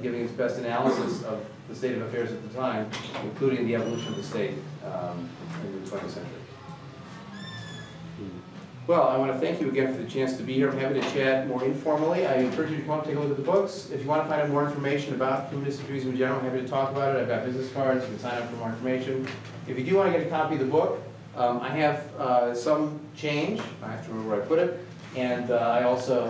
giving its best analysis of the state of affairs at the time, including the evolution of the state in the 20th century. Well, I want to thank you again for the chance to be here. I'm happy to chat more informally. I encourage you to come up and take a look at the books. If you want to find out more information about humanistic Judaism in general, I'm happy to talk about it. I've got business cards. You can sign up for more information. If you do want to get a copy of the book, I have some change. I have to remember where I put it. And I also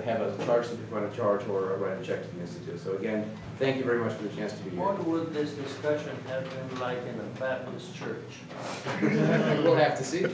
have a charge that if you want to charge or write a check to the Institute. So again, thank you very much for the chance to be here. What would this discussion have been like in a Baptist church? We'll have to see.